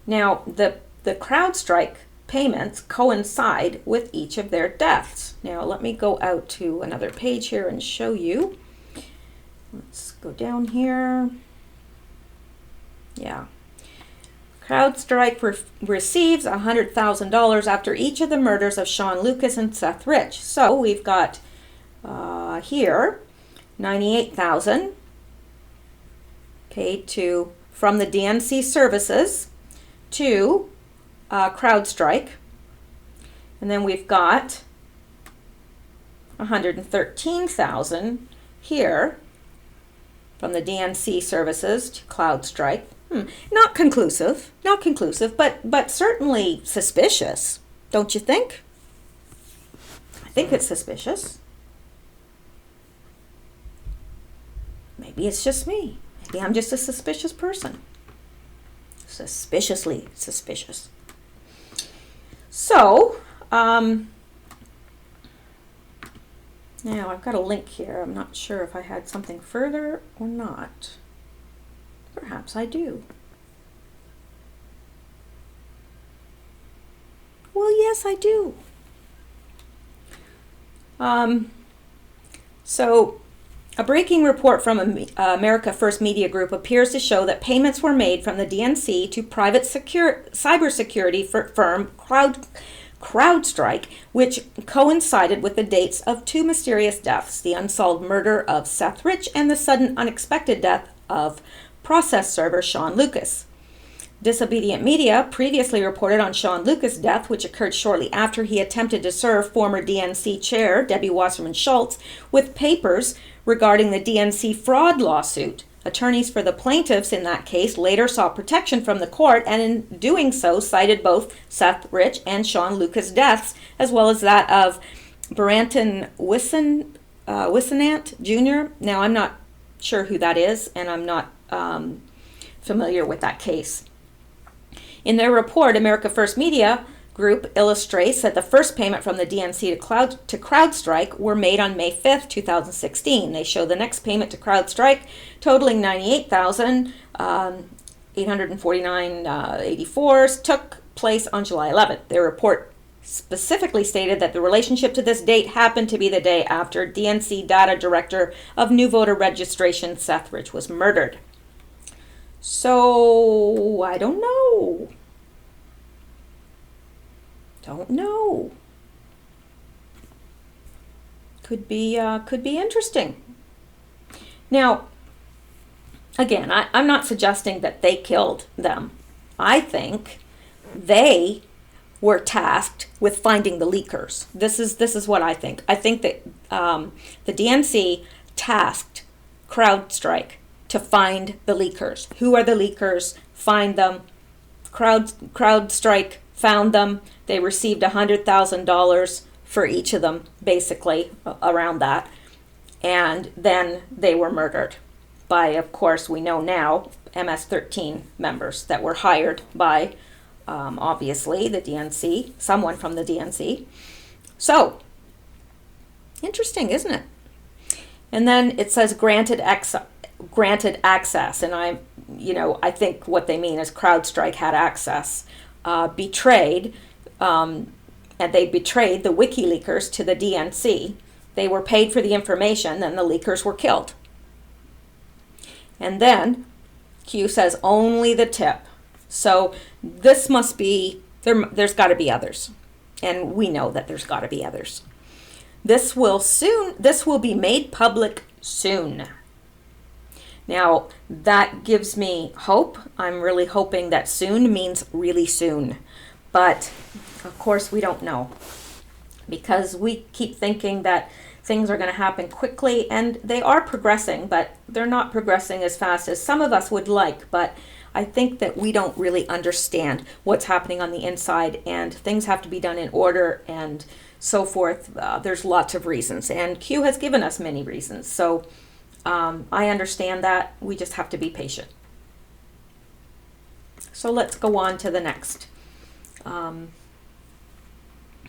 Now, the CrowdStrike payments coincide with each of their deaths. Now, let me go out to another page here and show you. Let's go down here. Yeah. CrowdStrike receives $100,000 after each of the murders of Sean Lucas and Seth Rich. So we've got here $98,000 paid from the DNC services to CrowdStrike, and then we've got $113,000 here from the DNC services to CrowdStrike. Not conclusive, but certainly suspicious, don't you think? I think it's suspicious. Maybe it's just me. Maybe I'm just a suspicious person. Suspiciously suspicious. So, now I've got a link here. I'm not sure if I had something further or not. Perhaps I do. Well, yes, I do. So, a breaking report from America First Media Group appears to show that payments were made from the DNC to private cybersecurity firm CrowdStrike, which coincided with the dates of two mysterious deaths, the unsolved murder of Seth Rich and the sudden unexpected death of process server Sean Lucas. Disobedient Media previously reported on Sean Lucas' death, which occurred shortly after he attempted to serve former DNC chair Debbie Wasserman Schultz with papers regarding the DNC fraud lawsuit. Attorneys for the plaintiffs in that case later sought protection from the court, and in doing so cited both Seth Rich and Sean Lucas' deaths, as well as that of Baranton Wissenant Jr. Now, I'm not sure who that is, and I'm not familiar with that case. In their report, America First Media Group illustrates that the first payment from the DNC to CrowdStrike were made on May 5th, 2016. They show the next payment to CrowdStrike totaling $98,849.84 took place on July 11th. Their report specifically stated that the relationship to this date happened to be the day after DNC data director of new voter registration, Seth Rich, was murdered. So, I don't know. Don't know. Could be interesting. Now, again, I'm not suggesting that they killed them. I think they were tasked with finding the leakers. This is what I think. I think that the DNC tasked CrowdStrike to find the leakers. Who are the leakers? Find them. CrowdStrike found them. They received $100,000 for each of them, basically, around that. And then they were murdered by, of course, we know now, MS-13 members that were hired by, obviously, the DNC, someone from the DNC. So, interesting, isn't it? And then it says granted access, and I think what they mean is CrowdStrike had access, betrayed, and they betrayed the wiki-leakers to the DNC. They were paid for the information, then the leakers were killed. And then Q says only the tip. So this must be, there's got to be others. And we know that there's got to be others. This will be made public soon. Now, that gives me hope. I'm really hoping that soon means really soon. But, of course, we don't know. Because we keep thinking that things are going to happen quickly, and they are progressing, but they're not progressing as fast as some of us would like. But I think that we don't really understand what's happening on the inside, and things have to be done in order and so forth. There's lots of reasons, and Q has given us many reasons. So I understand that. We just have to be patient. So let's go on to the next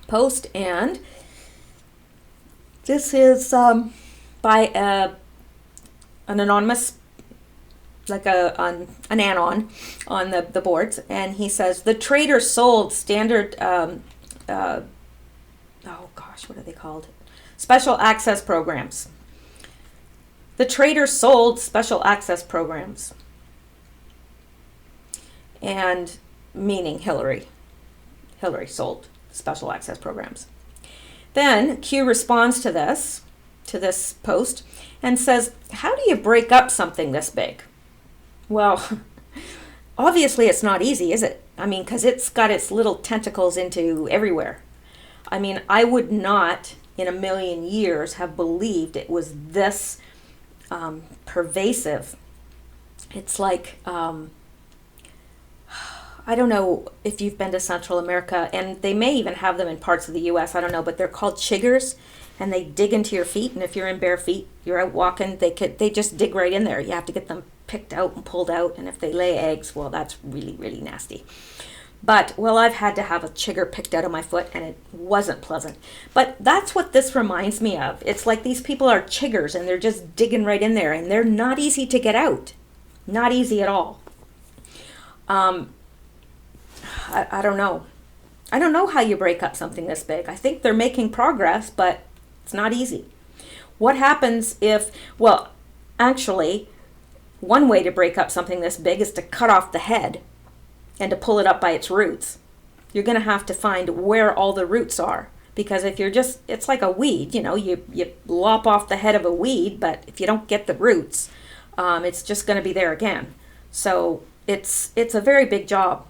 post, and this is by an anonymous, like an anon on the boards, and he says the trader sold standard what are they called? Special access programs. The trader sold special access programs, and meaning Hillary sold special access programs. Then Q responds to this post and says, how do you break up something this big? Well, obviously it's not easy, is it? I mean, because it's got its little tentacles into everywhere. I mean, I would not in a million years have believed it was this pervasive. It's like, I don't know if you've been to Central America, and they may even have them in parts of the U.S., I don't know, but they're called chiggers, and they dig into your feet, and if you're in bare feet, you're out walking, they just dig right in there. You have to get them picked out and pulled out, and if they lay eggs, well, that's really, really nasty. But, well, I've had to have a chigger picked out of my foot, and it wasn't pleasant. But that's what this reminds me of. It's like these people are chiggers, and they're just digging right in there, and they're not easy to get out. Not easy at all. I don't know. I don't know how you break up something this big. I think they're making progress, but it's not easy. What happens if, well, actually, one way to break up something this big is to cut off the head and to pull it up by its roots. You're going to have to find where all the roots are, because if you're just, it's like a weed, you lop off the head of a weed, but if you don't get the roots, it's just going to be there again. So it's a very big job.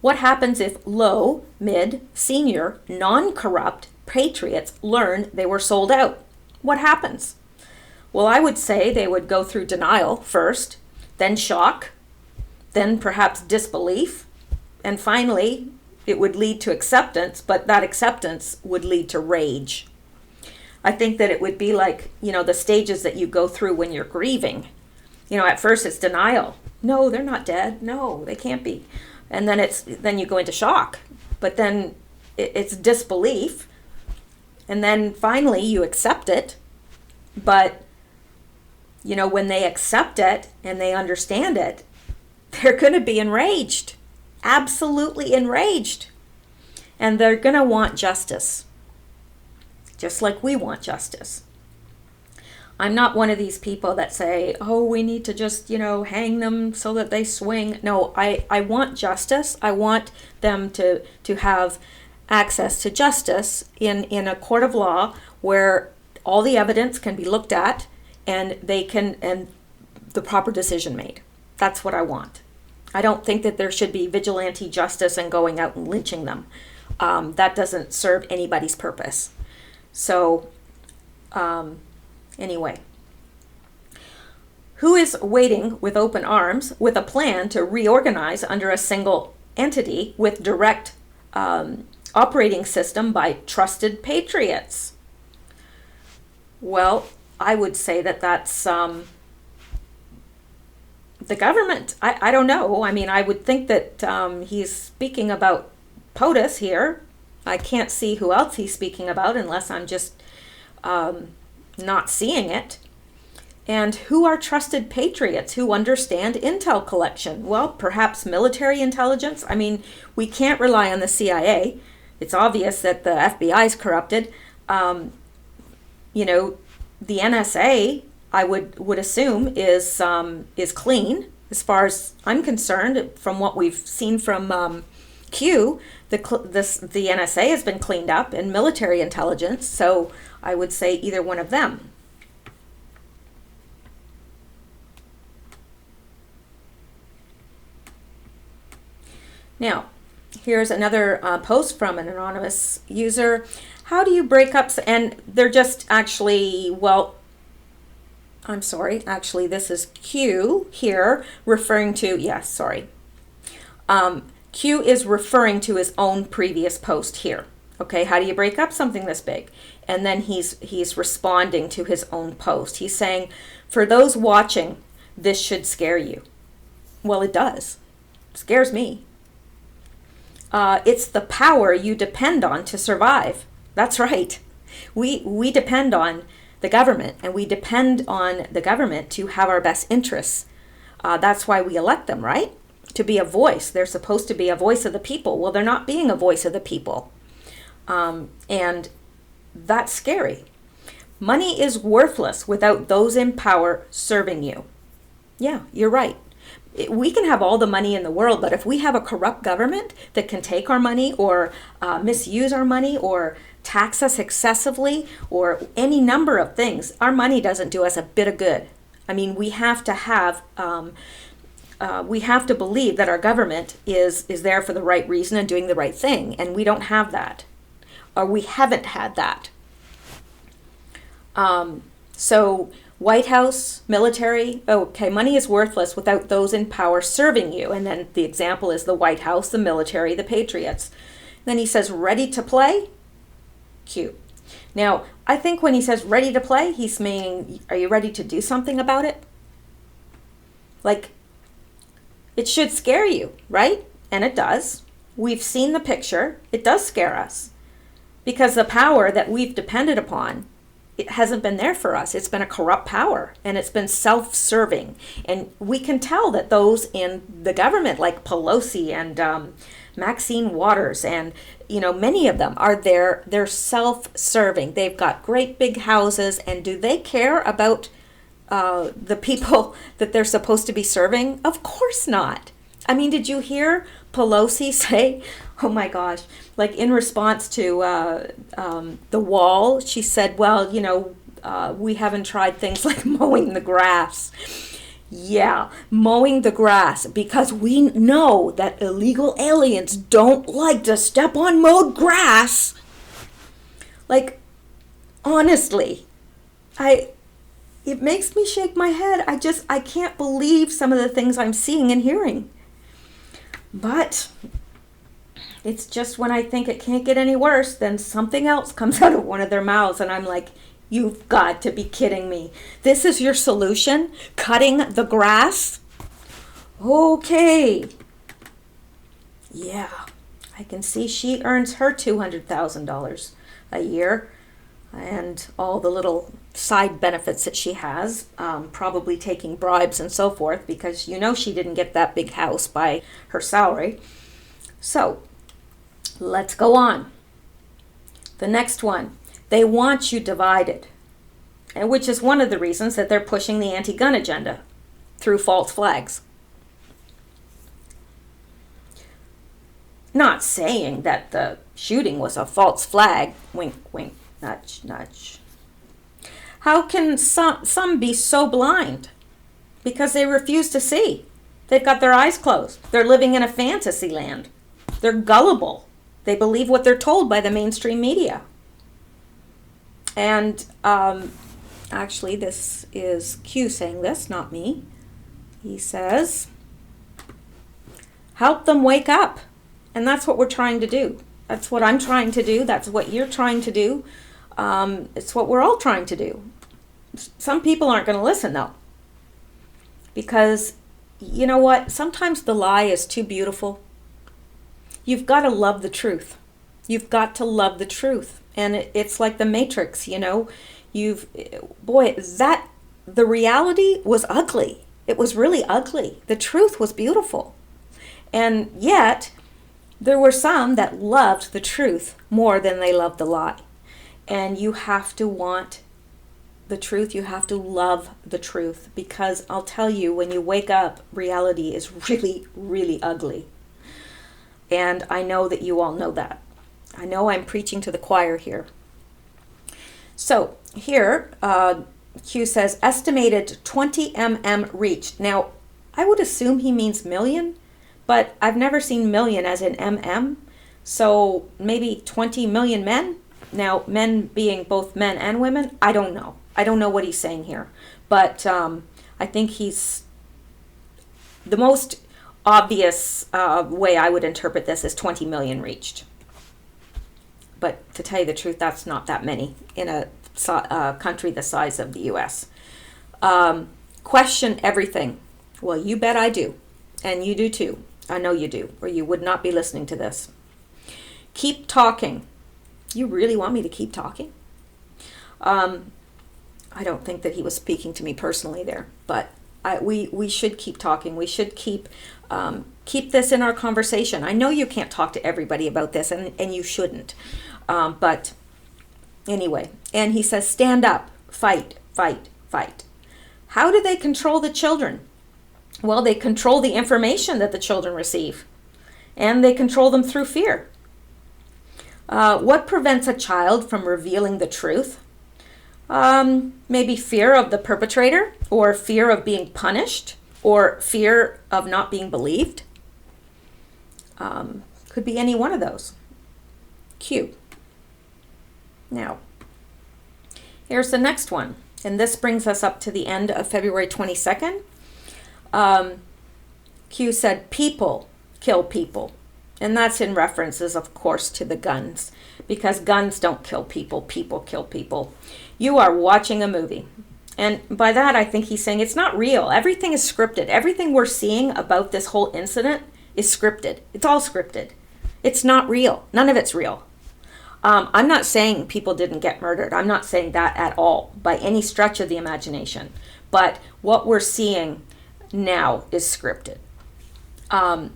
What happens if low, mid, senior, non-corrupt patriots learn they were sold out? What happens? Well, I would say they would go through denial first, then shock, then perhaps disbelief, and finally it would lead to acceptance, but that acceptance would lead to rage. I think that it would be like, the stages that you go through when you're grieving. At first it's denial. No, they're not dead. No, they can't be. And then you go into shock, but then it's disbelief, and then finally you accept it. But when they accept it and they understand it, they're going to be enraged, absolutely enraged. And they're going to want justice, just like we want justice. I'm not one of these people that say, oh, we need to just, hang them so that they swing. No, I want justice. I want them to have access to justice in a court of law where all the evidence can be looked at and the proper decision made. That's what I want. I don't think that there should be vigilante justice and going out and lynching them. That doesn't serve anybody's purpose. So, anyway. Who is waiting with open arms with a plan to reorganize under a single entity with direct operating system by trusted patriots? Well, I would say that that's the government. I don't know. I mean, I would think that he's speaking about POTUS here. I can't see who else he's speaking about unless I'm just not seeing it. And who are trusted patriots who understand intel collection? Well, perhaps military intelligence. I mean, we can't rely on the CIA. It's obvious that the FBI is corrupted. The NSA, I would assume, is clean as far as I'm concerned. From what we've seen from Q, the NSA has been cleaned up, and military intelligence. So I would say either one of them. Now, here's another post from an anonymous user. How do you break up? And they're just actually, I'm sorry. Actually, this is Q here referring to, Q is referring to his own previous post here. Okay, how do you break up something this big? And then he's responding to his own post. He's saying, for those watching, this should scare you. Well, it does. It scares me. It's the power you depend on to survive. That's right. We depend on the government, and we depend on the government to have our best interests. That's why we elect them, right? To be a voice. They're supposed to be a voice of the people. Well, they're not being a voice of the people. And that's scary. Money is worthless without those in power serving you. Yeah, you're right. We can have all the money in the world, but if we have a corrupt government that can take our money or misuse our money or tax us excessively or any number of things, our money doesn't do us a bit of good. I mean, we have to believe that our government is there for the right reason and doing the right thing, and we don't have that, or we haven't had that. So White House, military, okay, money is worthless without those in power serving you. And then the example is the White House, the military, the patriots. Then he says, ready to play? Cute. Now, I think when he says ready to play, he's meaning, are you ready to do something about it? Like, it should scare you, right? And it does. We've seen the picture. It does scare us. Because the power that we've depended upon, it hasn't been there for us. It's been a corrupt power, and it's been self-serving. And we can tell that those in the government, like Pelosi and Maxine Waters, and many of them are there. They're self-serving. They've got great big houses, and do they care about the people that they're supposed to be serving? Of course not. I mean, did you hear Pelosi say, oh my gosh, like in response to the wall, she said, well, we haven't tried things like mowing the grass. Yeah, mowing the grass, because we know that illegal aliens don't like to step on mowed grass. Like, honestly, it makes me shake my head. I can't believe some of the things I'm seeing and hearing. But it's just when I think it can't get any worse, then something else comes out of one of their mouths, and I'm like, you've got to be kidding me. This is your solution? Cutting the grass? Okay. Yeah, I can see she earns her $200,000 a year, and all the little side benefits that she has, probably taking bribes and so forth, because she didn't get that big house by her salary. So Let's go on. The next one, they want you divided, and which is one of the reasons that they're pushing the anti-gun agenda through false flags. Not saying that the shooting was a false flag. Wink, wink, nudge, nudge. How can some be so blind? Because they refuse to see. They've got their eyes closed. They're living in a fantasy land. They're gullible. They believe what they're told by the mainstream media. And actually, this is Q saying this, not me. He says, help them wake up. And that's what we're trying to do. That's what I'm trying to do. That's what you're trying to do. It's what we're all trying to do. Some people aren't going to listen, though. Because, you know what? Sometimes the lie is too beautiful. You've got to love the truth. You've got to love the truth. And it's like the Matrix, you know. The reality was ugly. It was really ugly. The truth was beautiful. And yet, there were some that loved the truth more than they loved the lie. And you have to want the truth. You have to love the truth. Because I'll tell you, when you wake up, reality is really, really ugly. And I know that you all know that. I know I'm preaching to the choir here. So here, Q says, estimated 20 mm reached. Now, I would assume he means million, but I've never seen million as in mm. So maybe 20 million men. Now, men being both men and women, I don't know. I don't know what he's saying here. But I think he's the most obvious way I would interpret this is 20 million reached. But to tell you the truth, that's not that many in a country the size of the U.S. Question everything. Well, you bet I do. And you do too. I know you do, or you would not be listening to this. Keep talking. You really want me to keep talking? I don't think that he was speaking to me personally there, but we should keep talking. We should keep this in our conversation. I know you can't talk to everybody about this, and you shouldn't. But anyway, and he says, stand up, fight, fight, fight. How do they control the children? Well, they control the information that the children receive, and they control them through fear. What prevents a child from revealing the truth? Maybe fear of the perpetrator, or fear of being punished, or fear of not being believed. Could be any one of those. Q. Now, here's the next one. And this brings us up to the end of February 22nd. Q said, people kill people. And that's in references, of course, to the guns. Because guns don't kill people. People kill people. You are watching a movie. And by that, I think he's saying it's not real. Everything is scripted. Everything we're seeing about this whole incident is scripted. It's all scripted. It's not real. None of it's real. I'm not saying people didn't get murdered. I'm not saying that at all by any stretch of the imagination. But what we're seeing now is scripted.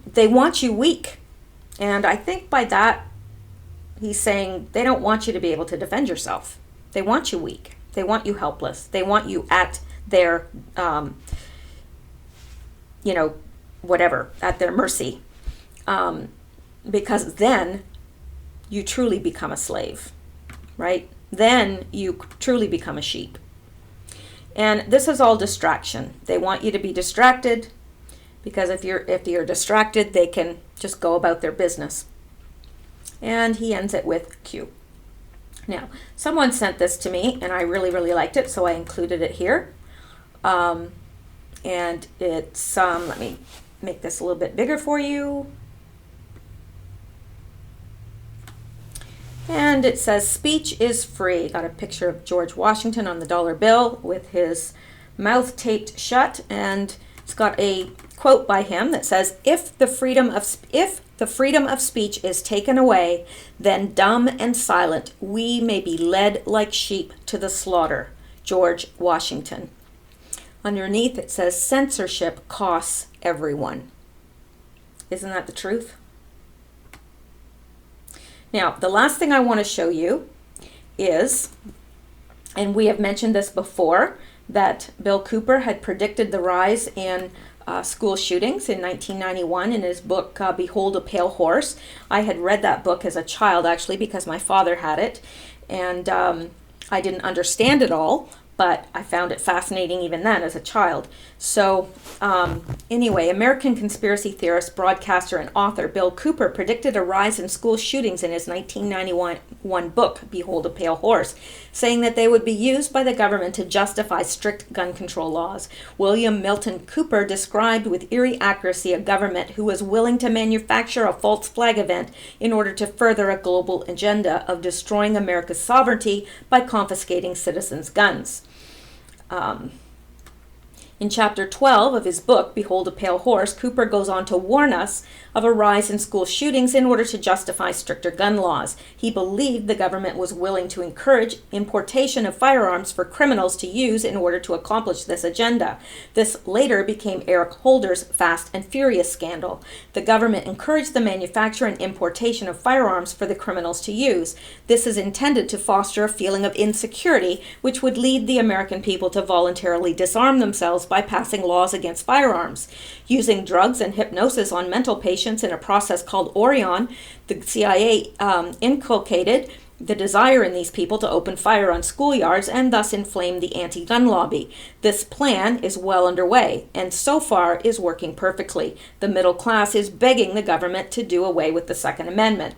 They want you weak. And I think by that, he's saying they don't want you to be able to defend yourself. They want you weak. They want you helpless. They want you at their, whatever, at their mercy. Because then you truly become a slave, right? Then you truly become a sheep. And this is all distraction. They want you to be distracted, because if you're distracted, they can just go about their business. And he ends it with Q. Now, someone sent this to me, and I really, really liked it, so I included it here. And it's, let me make this a little bit bigger for you. And it says, speech is free. Got a picture of George Washington on the dollar bill with his mouth taped shut, and it's got a quote by him that says, if the freedom of speech is taken away, then dumb and silent we may be led like sheep to the slaughter. George Washington. Underneath it says, censorship costs everyone. Isn't that the truth? Now, the last thing I want to show you is, and we have mentioned this before, that Bill Cooper had predicted the rise in school shootings in 1991 in his book, Behold a Pale Horse. I had read that book as a child, actually, because my father had it, and I didn't understand it all, but I found it fascinating even then as a child. So anyway, American conspiracy theorist, broadcaster, and author Bill Cooper predicted a rise in school shootings in his 1991 book, Behold a Pale Horse, saying that they would be used by the government to justify strict gun control laws. William Milton Cooper described with eerie accuracy a government who was willing to manufacture a false flag event in order to further a global agenda of destroying America's sovereignty by confiscating citizens' guns. In chapter 12 of his book, Behold a Pale Horse, Cooper goes on to warn us of a rise in school shootings in order to justify stricter gun laws. He believed the government was willing to encourage importation of firearms for criminals to use in order to accomplish this agenda. This later became Eric Holder's Fast and Furious scandal. The government encouraged the manufacture and importation of firearms for the criminals to use. This is intended to foster a feeling of insecurity, which would lead the American people to voluntarily disarm themselves by passing laws against firearms. Using drugs and hypnosis on mental patients in a process called Orion, the CIA inculcated the desire in these people to open fire on schoolyards and thus inflame the anti-gun lobby. This plan is well underway and so far is working perfectly. The middle class is begging the government to do away with the Second Amendment.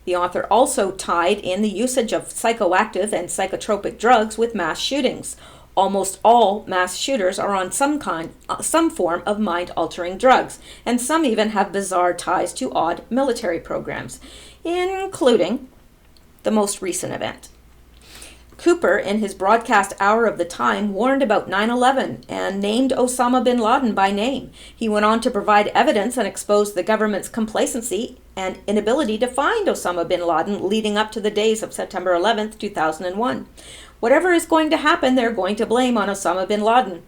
The author also tied in the usage of psychoactive and psychotropic drugs with mass shootings. Almost all mass shooters are on some form of mind-altering drugs, and some even have bizarre ties to odd military programs, including the most recent event. Cooper, in his broadcast Hour of the Time, warned about 9/11 and named Osama bin Laden by name. He went on to provide evidence and expose the government's complacency and inability to find Osama bin Laden leading up to the days of September 11th, 2001. Whatever is going to happen, they're going to blame on Osama bin Laden.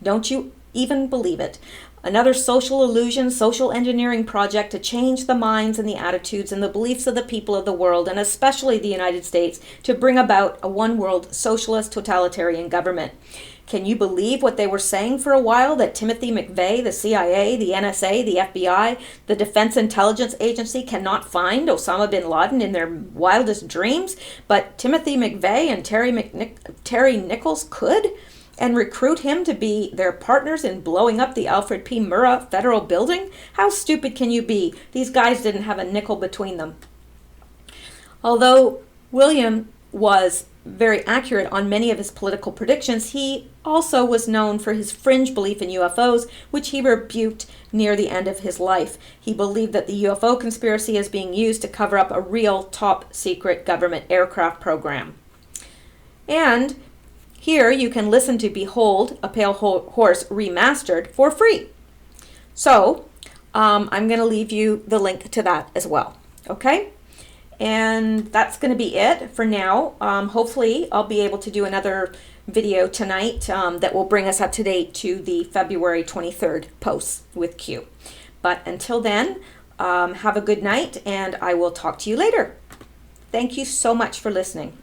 Don't you even believe it? Another social illusion, social engineering project to change the minds and the attitudes and the beliefs of the people of the world, and especially the United States, to bring about a one-world socialist totalitarian government. Can you believe what they were saying for a while, that Timothy McVeigh, the CIA, the NSA, the FBI, the Defense Intelligence Agency cannot find Osama bin Laden in their wildest dreams, but Timothy McVeigh and Terry Nichols could, and recruit him to be their partners in blowing up the Alfred P. Murrah Federal Building? How stupid can you be? These guys didn't have a nickel between them. Although William was very accurate on many of his political predictions, he also was known for his fringe belief in UFOs, which he rebuked near the end of his life. He believed that the UFO conspiracy is being used to cover up a real top-secret government aircraft program. And here you can listen to Behold a Pale Horse Remastered for free. So I'm going to leave you the link to that as well. Okay? And that's going to be it for now. Hopefully I'll be able to do another video tonight that will bring us up to date to the February 23rd posts with Q. But until then, have a good night and I will talk to you later. Thank you so much for listening.